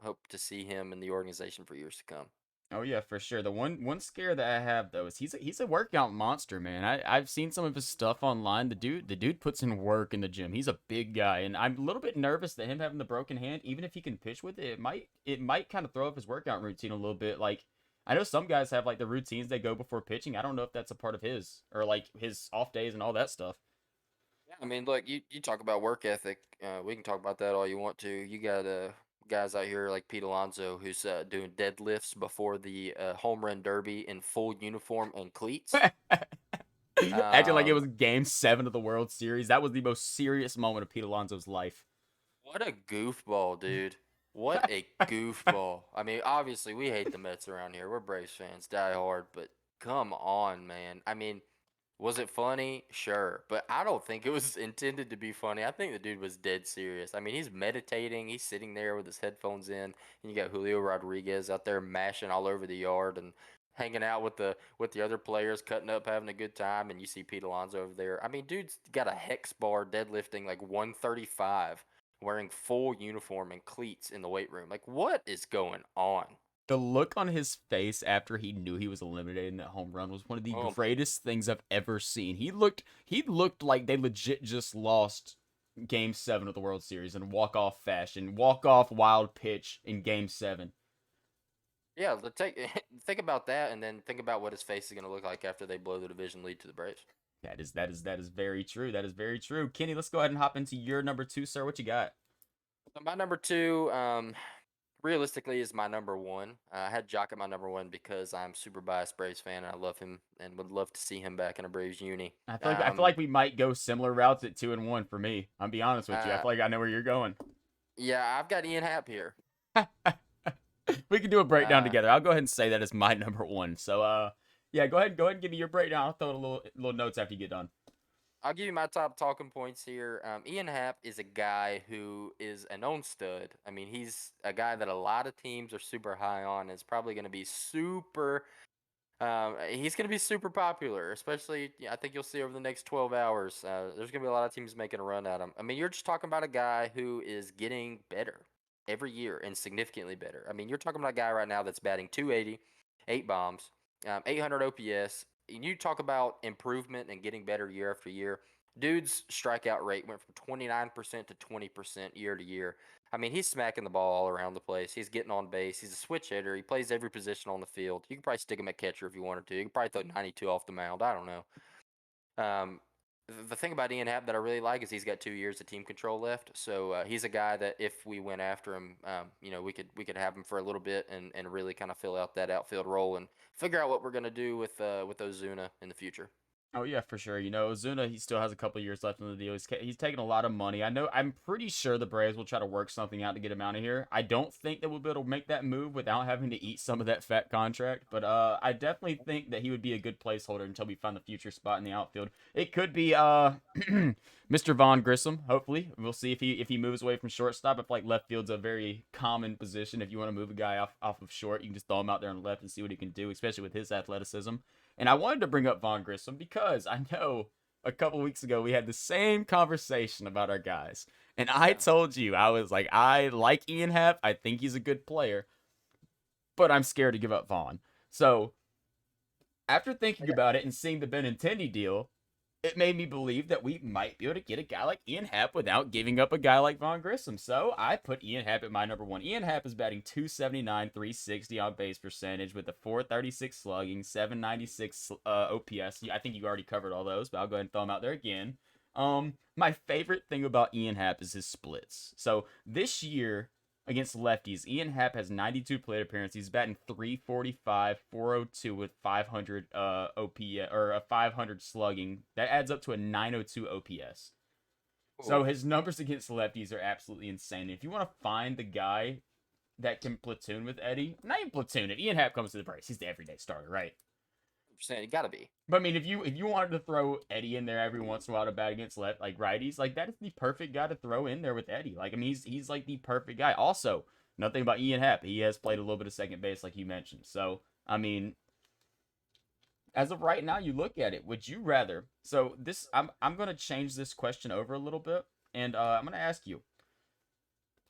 hope to see him in the organization for years to come. Oh yeah, for sure. The one scare that I have though is he's a workout monster, man. I've seen some of his stuff online. The dude puts in work in the gym. He's a big guy, and I'm a little bit nervous that him having the broken hand, even if he can pitch with it, it might kind of throw up his workout routine a little bit. Like I know some guys have like the routines they go before pitching. I don't know if that's a part of his or like his off days and all that stuff. Yeah, I mean, look, you talk about work ethic. We can talk about that all you want to. You got guys out here like Pete Alonso who's doing deadlifts before the home run derby in full uniform and cleats. Acting like it Um, was Game 7 of the World Series. That was the most serious moment of Pete Alonso's life. What a goofball, dude. What a goofball. I mean, obviously, we hate the Mets around here. We're Braves fans, die hard, but come on, man. I mean, was it funny? Sure. But I don't think it was intended to be funny. I think the dude was dead serious. I mean, he's meditating. He's sitting there with his headphones in, and you got Julio Rodriguez out there mashing all over the yard and hanging out with the other players, cutting up, having a good time. And you see Pete Alonso over there. I mean, dude's got a hex bar deadlifting like 135, wearing full uniform and cleats in the weight room. Like, what is going on? The look on his face after he knew he was eliminated in that home run was one of the Oh, greatest things I've ever seen. He looked like they legit just lost game 7 of the World Series in walk-off fashion. Walk-off wild pitch in game 7. yeah. Think about that, and then think about what his face is going to look like after they blow the division lead to the Braves. That is very true. That is very true. Kenny, let's go ahead and hop into your number 2, sir. What you got? So my number two, realistically, is my number one. I had Jock at my number one because I'm super biased Braves fan, and I love him and would love to see him back in a Braves uni. I feel like we might go similar routes at 2 and 1 for me. I'll be honest with you. I Uh, feel like I know where you're going. yeah, I've got Ian Happ here. We can do a breakdown Uh, together. I'll go ahead and say that is my number 1. So yeah, go ahead and give me your breakdown. I'll throw a little notes after you get done. I'll give you my top talking points here. Ian Happ is a guy who is a known stud. I mean, he's a guy that a lot of teams are super high on. Is probably going to be super. He's going to be super popular, especially I think you'll see over the next 12 hours. There's going to be a lot of teams making a run at him. I mean, you're just talking about a guy who is getting better every year and significantly better. I mean, you're talking about a guy right now that's batting 280, 8 bombs, 800 OPS. And you talk about improvement and getting better year after year. Dude's strikeout rate went from 29% to 20% year to year. I mean, he's smacking the ball all around the place. He's getting on base. He's a switch hitter. He plays every position on the field. You could probably stick him at catcher if you wanted to. You could probably throw 92 off the mound. I don't know. Um, the thing about Ian Happ that I really like is he's got 2 years of team control left. So he's a guy that if we went after him, we could have him for a little bit and really kind of fill out that outfield role and figure out what we're gonna do with Ozuna in the future. Oh yeah, for sure. Ozuna, he still has a couple years left in the deal. He's taking a lot of money. I'm pretty sure the Braves will try to work something out to get him out of here. I don't think that we'll be able to make that move without having to eat some of that fat contract. But I definitely think that he would be a good placeholder until we find the future spot in the outfield. It could be Mr. Von Grissom. Hopefully, we'll see if he moves away from shortstop. I feel like left field's a very common position. If you want to move a guy off of short, you can just throw him out there on left and see what he can do, especially with his athleticism. And I wanted to bring up Von Grissom because I know a couple weeks ago we had the same conversation about our guys. And I Yeah, told you, I was like, I like Ian Happ. I think he's a good player, but I'm scared to give up Vaughn. So after thinking yeah, about it and seeing the Benintendi deal, it made me believe that we might be able to get a guy like Ian Happ without giving up a guy like Von Grissom. So I put Ian Happ at my number 1. Ian Happ is batting 279, 360 on base percentage with a 436 slugging, 796 OPS. I think you already covered all those, but I'll go ahead and throw them out there again. My favorite thing about Ian Happ is his splits. So this year, against lefties, Ian Happ has 92 plate appearances. He's batting 345, 402 with 500 OPS or a 500 slugging. That adds up to a 902 OPS. So cool. his numbers against lefties are absolutely insane. If you want to find the guy that can platoon with Eddie, not even platoon it. Ian Happ comes to the Braves. He's the everyday starter, right? 100%. It gotta be. But I mean, if you wanted to throw Eddie in there every once in a while to bat against righties, like that is the perfect guy to throw in there with Eddie. Like I mean, he's like the perfect guy. Also, nothing about Ian Happ. He has played a little bit of second base, like you mentioned. So I mean, as of right now, you look at it. Would you rather? So this, I'm gonna change this question over a little bit, and I'm gonna ask you.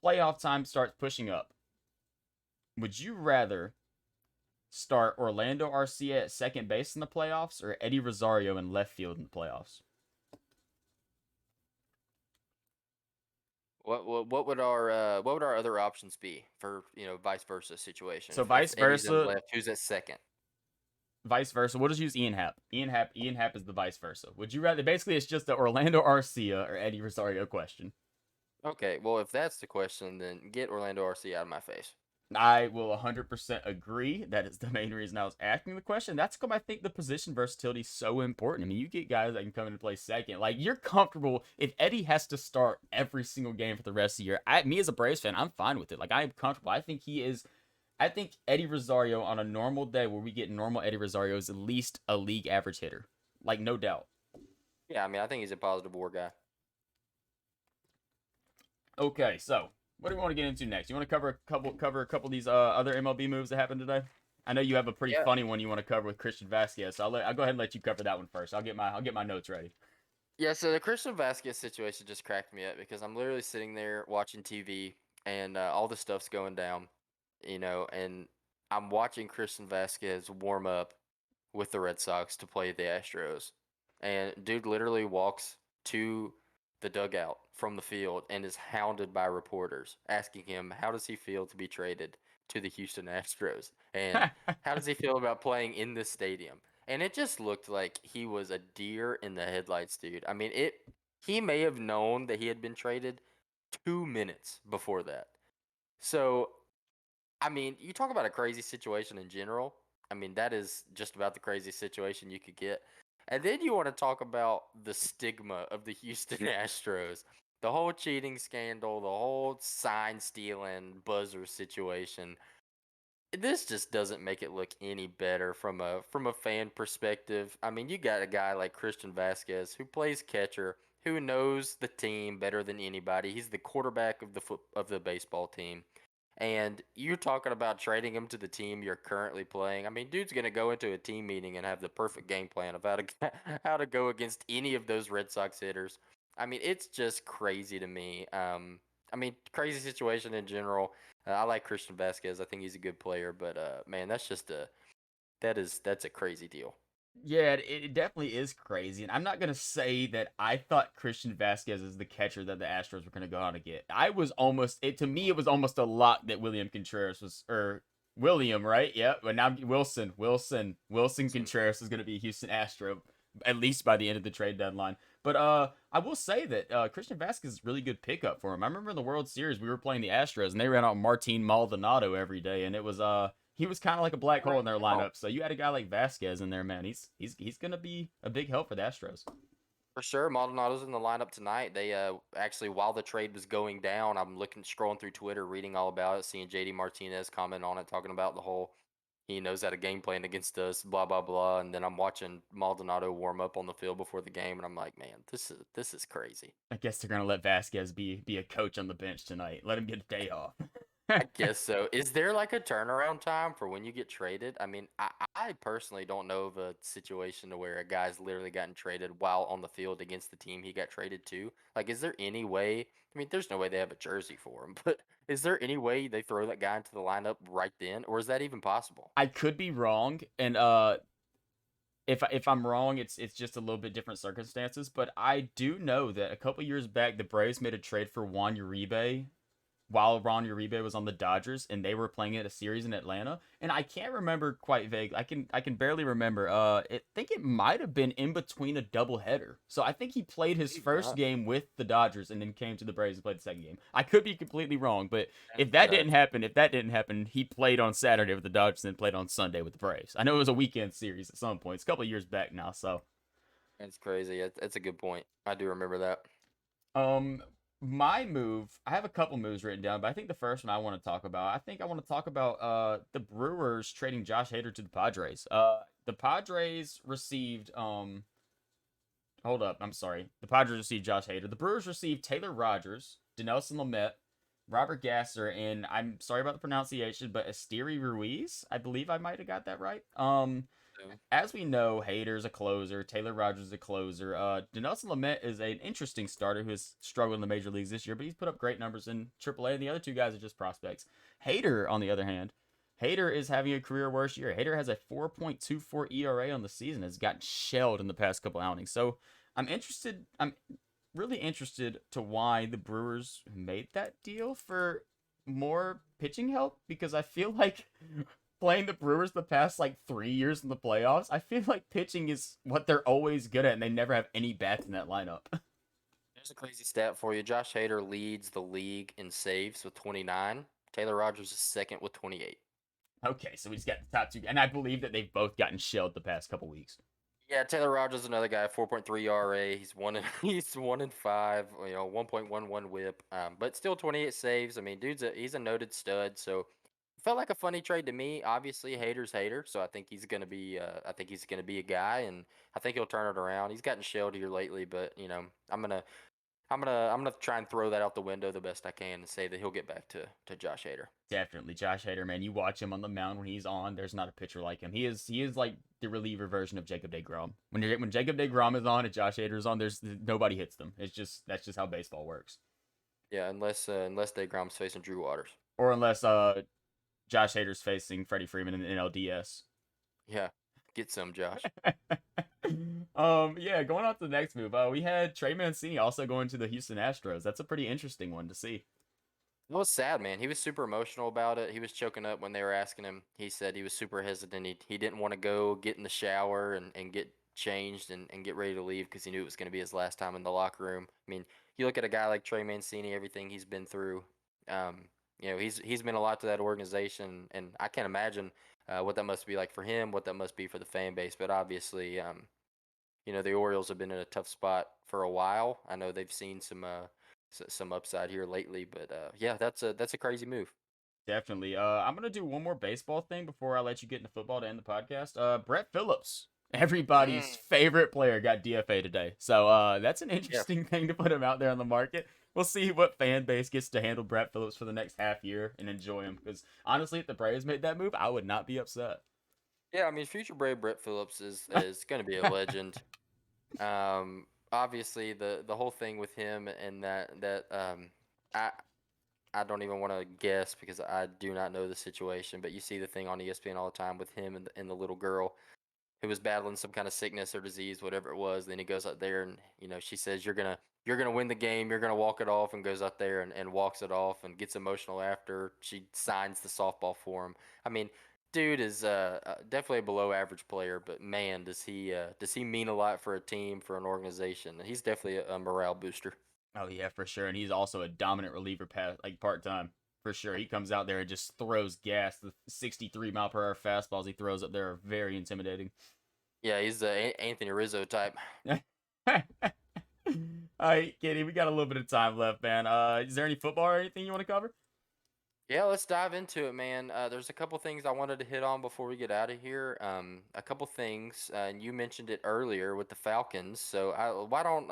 Playoff time starts pushing up. Would you rather start Orlando Arcia at second base in the playoffs or Eddie Rosario in left field in the playoffs? What would our other options be for vice versa situation? So If vice Eddie's in versa, left, who's at second? We'll just use Ian Happ. Ian Happ is the vice versa. Would you rather? Basically, it's just the Orlando Arcia or Eddie Rosario question. Okay, well if that's the question, then get Orlando RC out of my face. I will 100% agree. That is the main reason I was asking the question. That's come. I think the position versatility is so important. I mean, you get guys that can come in and play second. Like, you're comfortable if Eddie has to start every single game for the rest of the year. Me as a Braves fan, I'm fine with it. Like, I am comfortable. I think he is. I think Eddie Rosario on a normal day where we get normal Eddie Rosario is at least a league average hitter. Like, no doubt. Yeah, I mean, I think he's a positive war guy. Okay, so what do we want to get into next? You want to cover a couple of these other MLB moves that happened today? I know you have a pretty Yeah, funny one you want to cover with Christian Vasquez, so I'll go ahead and let you cover that one first. I'll get my notes ready. yeah. So the Christian Vasquez situation just cracked me up because I'm literally sitting there watching TV and all the stuff's going down, and I'm watching Christian Vasquez warm up with the Red Sox to play the Astros. And dude literally walks to the dugout from the field and is hounded by reporters asking him how does he feel to be traded to the Houston Astros and how does he feel about playing in this stadium. And it just looked like he was a deer in the headlights, dude. I mean, it he may have known that he had been traded 2 minutes before that. So I mean, you talk about a crazy situation in general. I mean, that is just about the craziest situation you could get. And then you want to talk about the stigma of the Houston Astros, the whole cheating scandal, the whole sign stealing buzzer situation. This just doesn't make it look any better from a fan perspective. I mean, you got a guy like Christian Vasquez who plays catcher, who knows the team better than anybody. He's the quarterback of the baseball team. And you're talking about trading him to the team you're currently playing. I mean, dude's gonna go into a team meeting and have the perfect game plan of how to how to go against any of those Red Sox hitters. I mean, it's just crazy to me. I mean, crazy situation in general. I like Christian Vasquez. I think he's a good player, but man, that's a crazy deal. Yeah, it definitely is crazy, and I'm not gonna say that I thought Christian Vasquez is the catcher that the Astros were gonna go out and get. I was almost it to me. It was almost a lock that William Contreras was or William, right? Yeah, but now Wilson Contreras is gonna be a Houston Astro at least by the end of the trade deadline. But I will say that Christian Vasquez is a really good pickup for him. I remember in the World Series we were playing the Astros and they ran out Martin Maldonado every day, and it was he was kind of like a black hole in their Oh, lineup. So you had a guy like Vasquez in there, man. He's gonna be a big help for the Astros. for sure. Maldonado's in the lineup tonight. They actually while the trade was going down, I'm looking scrolling through Twitter, reading all about it, seeing JD Martinez comment on it, talking about the whole he knows how to game plan against us, blah blah blah. And then I'm watching Maldonado warm up on the field before the game, and I'm like, man, this is crazy. I guess they're gonna let Vasquez be a coach on the bench tonight. Let him get a day off. I guess so. Is there like a turnaround time for when you get traded? I mean, I personally don't know of a situation to where a guy's literally gotten traded while on the field against the team he got traded to. Like, is there any way? I mean, there's no way they have a jersey for him, but is there any way they throw that guy into the lineup right then, or is that even possible? I could be wrong, and if I'm wrong, it's just a little bit different circumstances. But I do know that a couple years back, the Braves made a trade for Juan Uribe while Ron Uribe was on the Dodgers and they were playing at a series in Atlanta. And I can't remember quite vague. I can barely remember. I think it might have been in between a doubleheader. So I think he played his Maybe first not. game with the Dodgers and then came to the Braves and played the second game. I could be completely wrong, but That's nuts. if that didn't happen, he played on Saturday with the Dodgers and played on Sunday with the Braves. I know it was a weekend series at some point. It's a couple of years back now, so That's crazy. That's a good point. I do remember that. Um, my move, I have a couple moves written down, but I think the first one I want to talk about, I think I want to talk about the Brewers trading Josh Hader to the Padres. The Padres received hold up, I'm sorry. The Padres received Josh Hader. The Brewers received Taylor Rogers, Dinelson Lamet, Robert Gasser, and I'm sorry about the pronunciation, but Asteri Ruiz. I believe I might have got that right. So, As we know, Hader's a closer. Taylor Rogers is a closer. Dinelson Lamet is an interesting starter who has struggled in the major leagues this year, but he's put up great numbers in AAA. And the other two guys are just prospects. Hader, on the other hand, Hader is having a career worst year. Hader has a 4.24 ERA on the season. Has gotten shelled in the past couple outings. So I'm interested. I'm really interested to why the Brewers made that deal for more pitching help because I feel like playing the Brewers the past like 3 years in the playoffs, I feel like pitching is what they're always good at, and they never have any bats in that lineup. there's a crazy stat for you. Josh Hader leads the league in saves with 29. Taylor Rogers is second with 28. Okay, so we just got the top two, and I believe that they've both gotten shelled the past couple weeks. Yeah, Taylor Rogers, another guy, 4.3 ERA. He's one and he's 1-5. 1.11 WHIP. But still 28 saves. I mean, he's a noted stud. So felt like a funny trade to me. Obviously, haters hater. So I think he's gonna be. I think he's gonna be a guy, and I think he'll turn it around. He's gotten shelled here lately, but I'm gonna I'm gonna try and throw that out the window the best I can and say that he'll get back to Josh Hader. Definitely, Josh Hader, man. You watch him on the mound when he's on. There's not a pitcher like him. He is like the reliever version of Jacob DeGrom. When Jacob DeGrom is on and Josh Hader is on, there's nobody hits them. That's just how baseball works. Yeah, unless DeGrom's facing Drew Waters. Or unless Josh Hader's facing Freddie Freeman in the NLDS. Yeah, get some, Josh. Yeah, going on to the next move. We had Trey Mancini also going to the Houston Astros. That's a pretty interesting one to see. It was sad, man. He was super emotional about it. He was choking up when they were asking him. He said he was super hesitant. He didn't want to go get in the shower and get changed and get ready to leave because he knew it was going to be his last time in the locker room. I mean, you look at a guy like Trey Mancini, everything he's been through. Um, he's been a lot to that organization, and I can't imagine what that must be like for him, what that must be for the fan base. But obviously, the Orioles have been in a tough spot for a while. I know they've seen some upside here lately, but yeah, that's a crazy move. Definitely. I'm gonna do one more baseball thing before I let you get into football to end the podcast. Brett Phillips, everybody's Mm, favorite player, got DFA today. So that's an yeah, interesting thing to put him out there on the market. We'll see what fan base gets to handle Brett Phillips for the next half year and enjoy him. Because honestly, if the Braves made that move, I would not be upset. yeah. I mean, future Brave Brett Phillips is going to be a legend. Obviously the whole thing with him and I I don't even want to guess because I do not know the situation, but you see the thing on ESPN all the time with him and the little girl who was battling some kind of sickness or disease, whatever it was. Then he goes out there and she says you're gonna win the game, you're gonna walk it off, and goes out there and walks it off and gets emotional after she signs the softball for him. I mean, dude is definitely a below average player, but man, does he mean a lot for a team, for an organization? He's definitely a morale booster. Oh yeah, for sure. And he's also a dominant reliever, like part time for sure. He comes out there and just throws gas. The 63 mile per hour fastballs he throws up there are very intimidating. Yeah, he's the Anthony Rizzo type. All right, Katie, we got a little bit of time left, man. Is there any football or anything you want to cover? Yeah, let's dive into it, man. There's a couple things I wanted to hit on before we get out of here. A couple things, and you mentioned it earlier with the Falcons. So why don't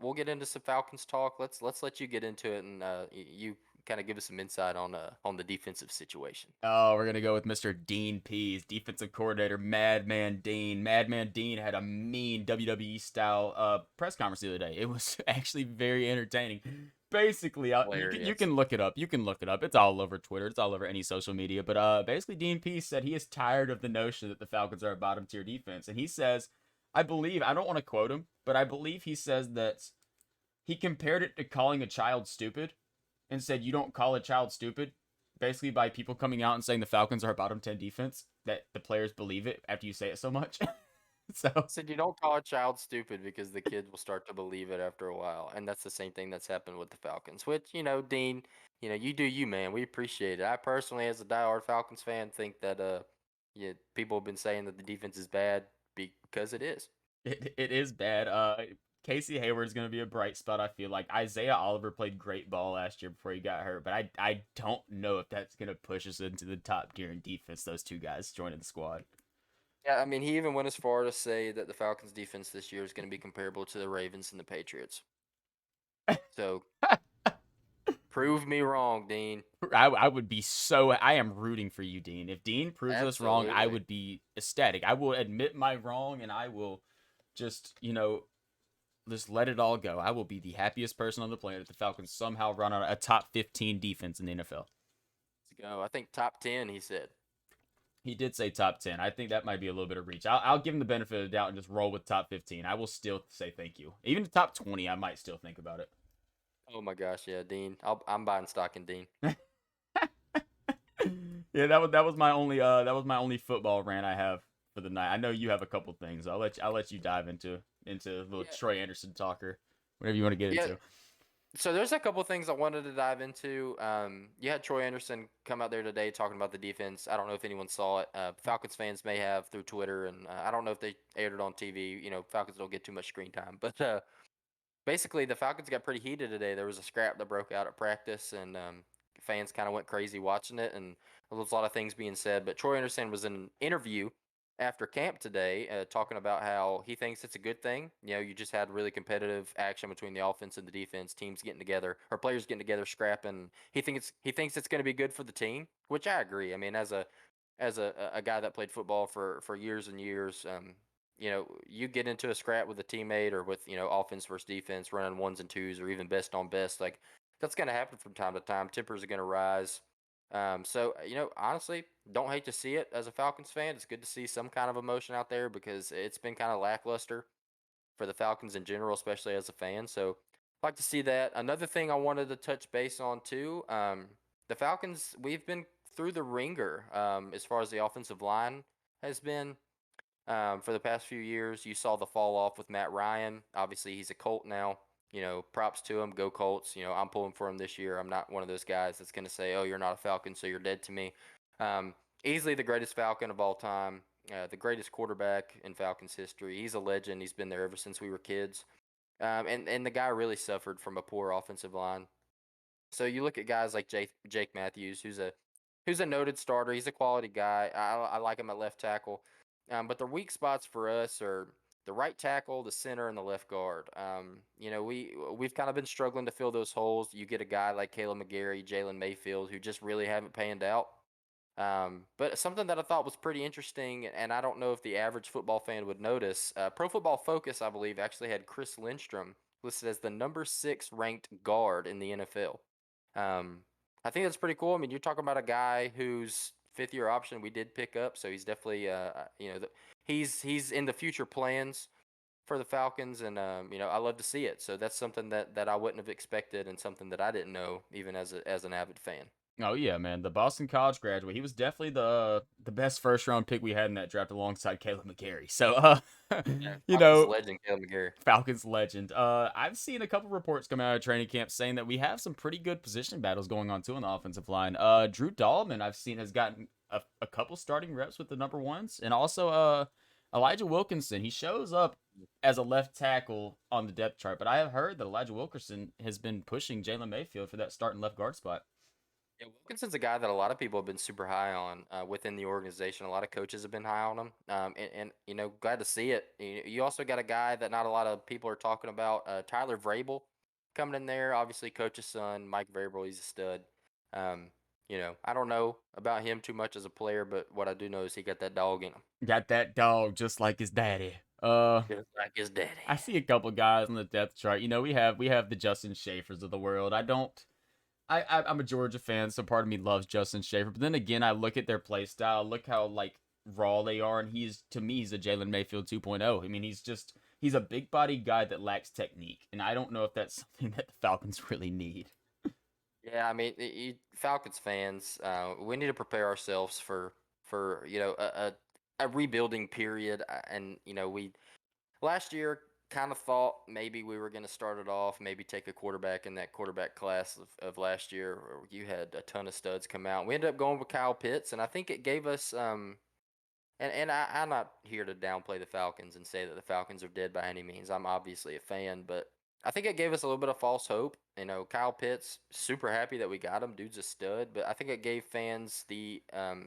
we'll get into some Falcons talk. Let's let you get into it, and you kind of give us some insight on the defensive situation. Oh, we're gonna go with Mr. Dean Pease, defensive coordinator, Madman Dean. Madman Dean had a mean WWE style press conference the other day. It was actually very entertaining. Basically, you Hilarious. can look it up. You can look it up. It's all over Twitter. It's all over any social media. But basically, Dean Pease said he is tired of the notion that the Falcons are a bottom tier defense, and he says, I don't want to quote him, but I believe he says that he compared it to calling a child stupid and said you don't call a child stupid basically by people coming out and saying the Falcons are a bottom 10 defense that the players believe it after you say it so much. So Said you don't call a child stupid because the kids will start to believe it after a while, and that's the same thing that's happened with the Falcons. Which Dean, you do you, man. We appreciate it. I personally, as a diehard Falcons fan, think that yeah, people have been saying that the defense is bad because it is. it is bad. Casey Hayward is going to be a bright spot. I feel like Isaiah Oliver played great ball last year before he got hurt, but I don't know if that's going to push us into the top tier in defense. Those two guys joining the squad. Yeah, I mean, he even went as far to say that the Falcons' defense this year is going to be comparable to the Ravens and the Patriots. So prove me wrong, Dean. I would be so. I am rooting for you, Dean. If Dean proves us wrong, I Absolutely. would be ecstatic. I will admit my wrong, and I will just just let it all go. I will be the happiest person on the planet if the Falcons somehow run out a top 15 defense in the NFL. Let's go. I think top 10, he said. He did say top 10. I think that might be a little bit of reach. I'll give him the benefit of the doubt and just roll with top 15. I will still say thank you. Even the top 20, I might still think about it. Oh my gosh, yeah, Dean. I'm buying stock in Dean. Yeah, that was my only football rant I have for the night. I know you have a couple things. I'll let you dive into a little Yeah, Troy Anderson talker, whatever you want to get yeah. into. So there's a couple things I wanted to dive into. You had Troy Anderson come out there today talking about the defense. I don't know if anyone saw it. Falcons fans may have through Twitter, and I don't know if they aired it on TV. Falcons don't get too much screen time, but basically the Falcons got pretty heated today. There was a scrap that broke out at practice, and fans kind of went crazy watching it, and there was a lot of things being said. But Troy Anderson was in an interview after camp today, talking about how he thinks it's a good thing. You just had really competitive action between the offense and the defense, teams getting together or players getting together, scrapping. He thinks it's going to be good for the team, which I agree. I mean, as a guy that played football for years and years, you get into a scrap with a teammate or with offense versus defense, running ones and twos, or even best on best. Like that's going to happen from time to time. Tempers are going to rise. So honestly, don't hate to see it as a Falcons fan. It's good to see some kind of emotion out there because it's been kind of lackluster for the Falcons in general, especially as a fan. So I'd like to see that. Another thing I wanted to touch base on too. The Falcons, we've been through the ringer as far as the offensive line has been. For the past few years, you saw the fall off with Matt Ryan. Obviously, he's a Colt now. Props to him. Go Colts. I'm pulling for him this year. I'm not one of those guys that's going to say, "Oh, you're not a Falcon, so you're dead to me." Um, Easily the greatest Falcon of all time, the greatest quarterback in Falcons history. He's a legend. He's been there ever since we were kids. And the guy really suffered from a poor offensive line. So you look at guys like Jake Matthews, who's a noted starter. He's a quality guy. I like him at left tackle. But the weak spots for us are the right tackle, the center, and the left guard. We've kind of been struggling to fill those holes. You get a guy like Caleb McGarry, Jalen Mayfield, who just really haven't panned out. But something that I thought was pretty interesting, and I don't know if the average football fan would notice. Pro Football Focus, I believe, actually had Chris Lindstrom listed as the number 6 ranked guard in the NFL. Um, I think that's pretty cool. I mean, you're talking about a guy whose fifth year option we did pick up, so he's definitely, he's in the future plans for the Falcons, and I love to see it. So that's something that I wouldn't have expected, and something that I didn't know even as an avid fan. Oh yeah, man. The Boston College graduate. He was definitely the best first round pick we had in that draft alongside Caleb McGarry. So Yeah, you Falcons know, legend Caleb McGarry. Falcons legend. I've seen a couple reports come out of training camp saying that we have some pretty good position battles going on too on the offensive line. Drew Dahlman I've seen has gotten a couple starting reps with the number ones, and also Elijah Wilkinson. He shows up as a left tackle on the depth chart, but I have heard that Elijah Wilkinson has been pushing Jalen Mayfield for that starting left guard spot. Yeah, Wilkinson's a guy that a lot of people have been super high on within the organization. A lot of coaches have been high on him, and glad to see it. You also got a guy that not a lot of people are talking about, Tyler Vrabel, coming in there. Obviously, coach's son, Mike Vrabel, he's a stud. I don't know about him too much as a player, but what I do know is he got that dog in him, Got that dog just like his daddy. just like his daddy. I see a couple guys on the depth chart. We have the Justin Schaefers of the world. I don't. I'm a Georgia fan, so part of me loves Justin Schaefer. But then again, I look at their play style, look how like raw they are, and he's a Jalen Mayfield 2.0. I mean, he's a big body guy that lacks technique, and I don't know if that's something that the Falcons really need. Yeah, I mean, Falcons fans, we need to prepare ourselves for a rebuilding period, and we last year kind of thought maybe we were going to start it off, maybe take a quarterback in that quarterback class of last year, where you had a ton of studs come out. We ended up going with Kyle Pitts, and I think it gave us I'm not here to downplay the Falcons and say that the Falcons are dead by any means. I'm obviously a fan, but I think it gave us a little bit of false hope. Kyle Pitts, super happy that we got him. Dude's a stud, but I think it gave fans the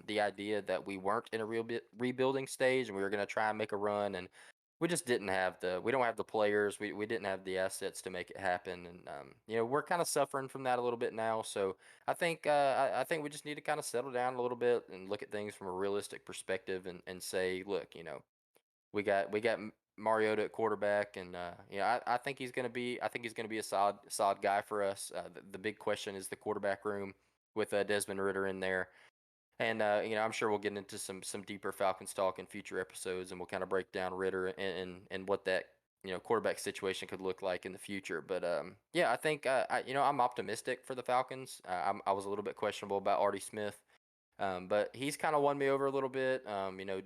idea that we weren't in a real rebuilding stage and we were going to try and make a run, and we just didn't have we don't have the players. We didn't have the assets to make it happen, and we're kind of suffering from that a little bit now. So I think we just need to kind of settle down a little bit and look at things from a realistic perspective, and say, look, we got Mariota at quarterback, and I think he's gonna be a solid guy for us. The big question is the quarterback room with Desmond Ritter in there, and I'm sure we'll get into some deeper Falcons talk in future episodes, and we'll kind of break down Ritter and what that quarterback situation could look like in the future. But yeah, I think I'm optimistic for the Falcons. I was a little bit questionable about Artie Smith, but he's kind of won me over a little bit.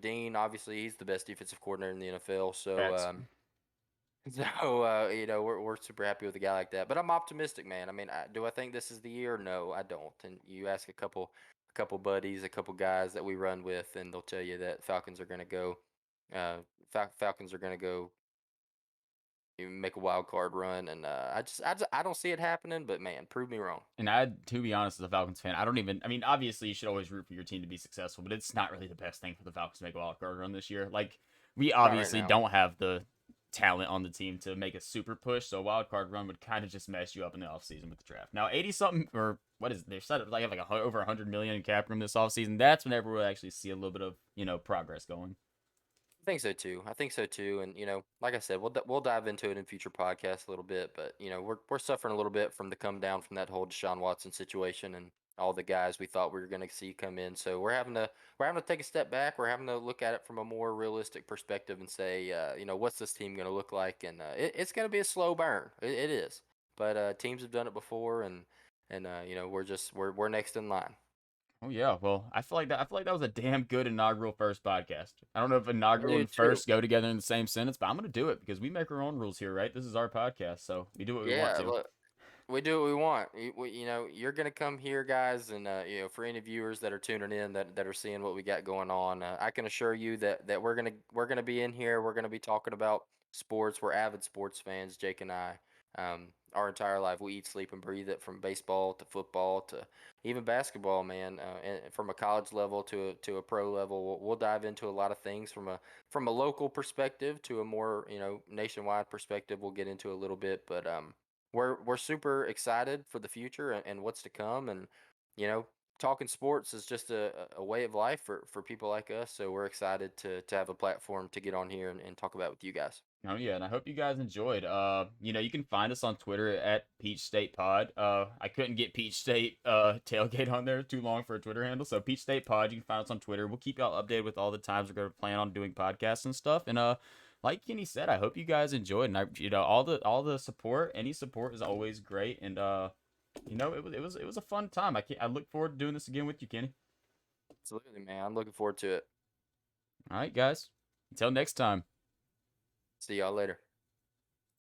Dean, obviously, he's the best defensive coordinator in the NFL. So Facts. So we're super happy with a guy like that. But I'm optimistic, man. I mean, do I think this is the year? No, I don't. And you ask a couple buddies, a couple guys that we run with, and they'll tell you that Falcons are going to go. Uh, Falcons are going to go make a wild card run, and I don't see it happening. But man, prove me wrong. And to be honest, as a Falcons fan, I don't even. I mean, obviously, you should always root for your team to be successful, but it's not really the best thing for the Falcons to make a wild card run this year. Like, we Not right obviously now. don't have the talent on the team to make a super push, so a wild card run would kind of just mess you up in the offseason with the draft. Now, 80 something, or what is it? They're set up like have like over 100 million in cap room this offseason. That's whenever we'll actually see a little bit of progress going. I think so too. I think so too. And like I said, we'll dive into it in future podcasts a little bit. But we're suffering a little bit from the come down from that whole Deshaun Watson situation and all the guys we thought we were going to see come in. So we're having to take a step back. We're having to look at it from a more realistic perspective and say, what's this team going to look like? And it's going to be a slow burn. It is. But teams have done it before, and we're next in line. Oh yeah, well, I feel like that was a damn good inaugural first podcast. I don't know if I inaugural do and too. first go together in the same sentence, but I'm gonna do it because we make our own rules here, right? This is our podcast, so we do what we want Yeah, to. look. We do what we want. You're gonna come here, guys, and for any viewers that are tuning in that are seeing what we got going on, I can assure you that we're gonna be in here. We're gonna be talking about sports. We're avid sports fans, Jake and I. Our entire life, we eat, sleep, and breathe it, from baseball to football to even basketball, man. And from a college level to a pro level, we'll dive into a lot of things from a local perspective to a more nationwide perspective. We'll get into a little bit, but we're super excited for the future and what's to come, and you know talking sports is just a way of life for people like us, so we're excited to have a platform to get on here and talk about it with you guys. Oh yeah, and I hope you guys enjoyed. You can find us on Twitter at Peach State Pod. I couldn't get Peach State tailgate on there too long for a Twitter handle, so Peach State Pod. You can find us on Twitter. We'll keep y'all updated with all the times we're gonna plan on doing podcasts and stuff. And like Kenny said, I hope you guys enjoyed. And all the support. Any support is always great. And it was a fun time. I look forward to doing this again with you, Kenny. Absolutely, man. I'm looking forward to it. All right, guys. Until next time. See y'all later.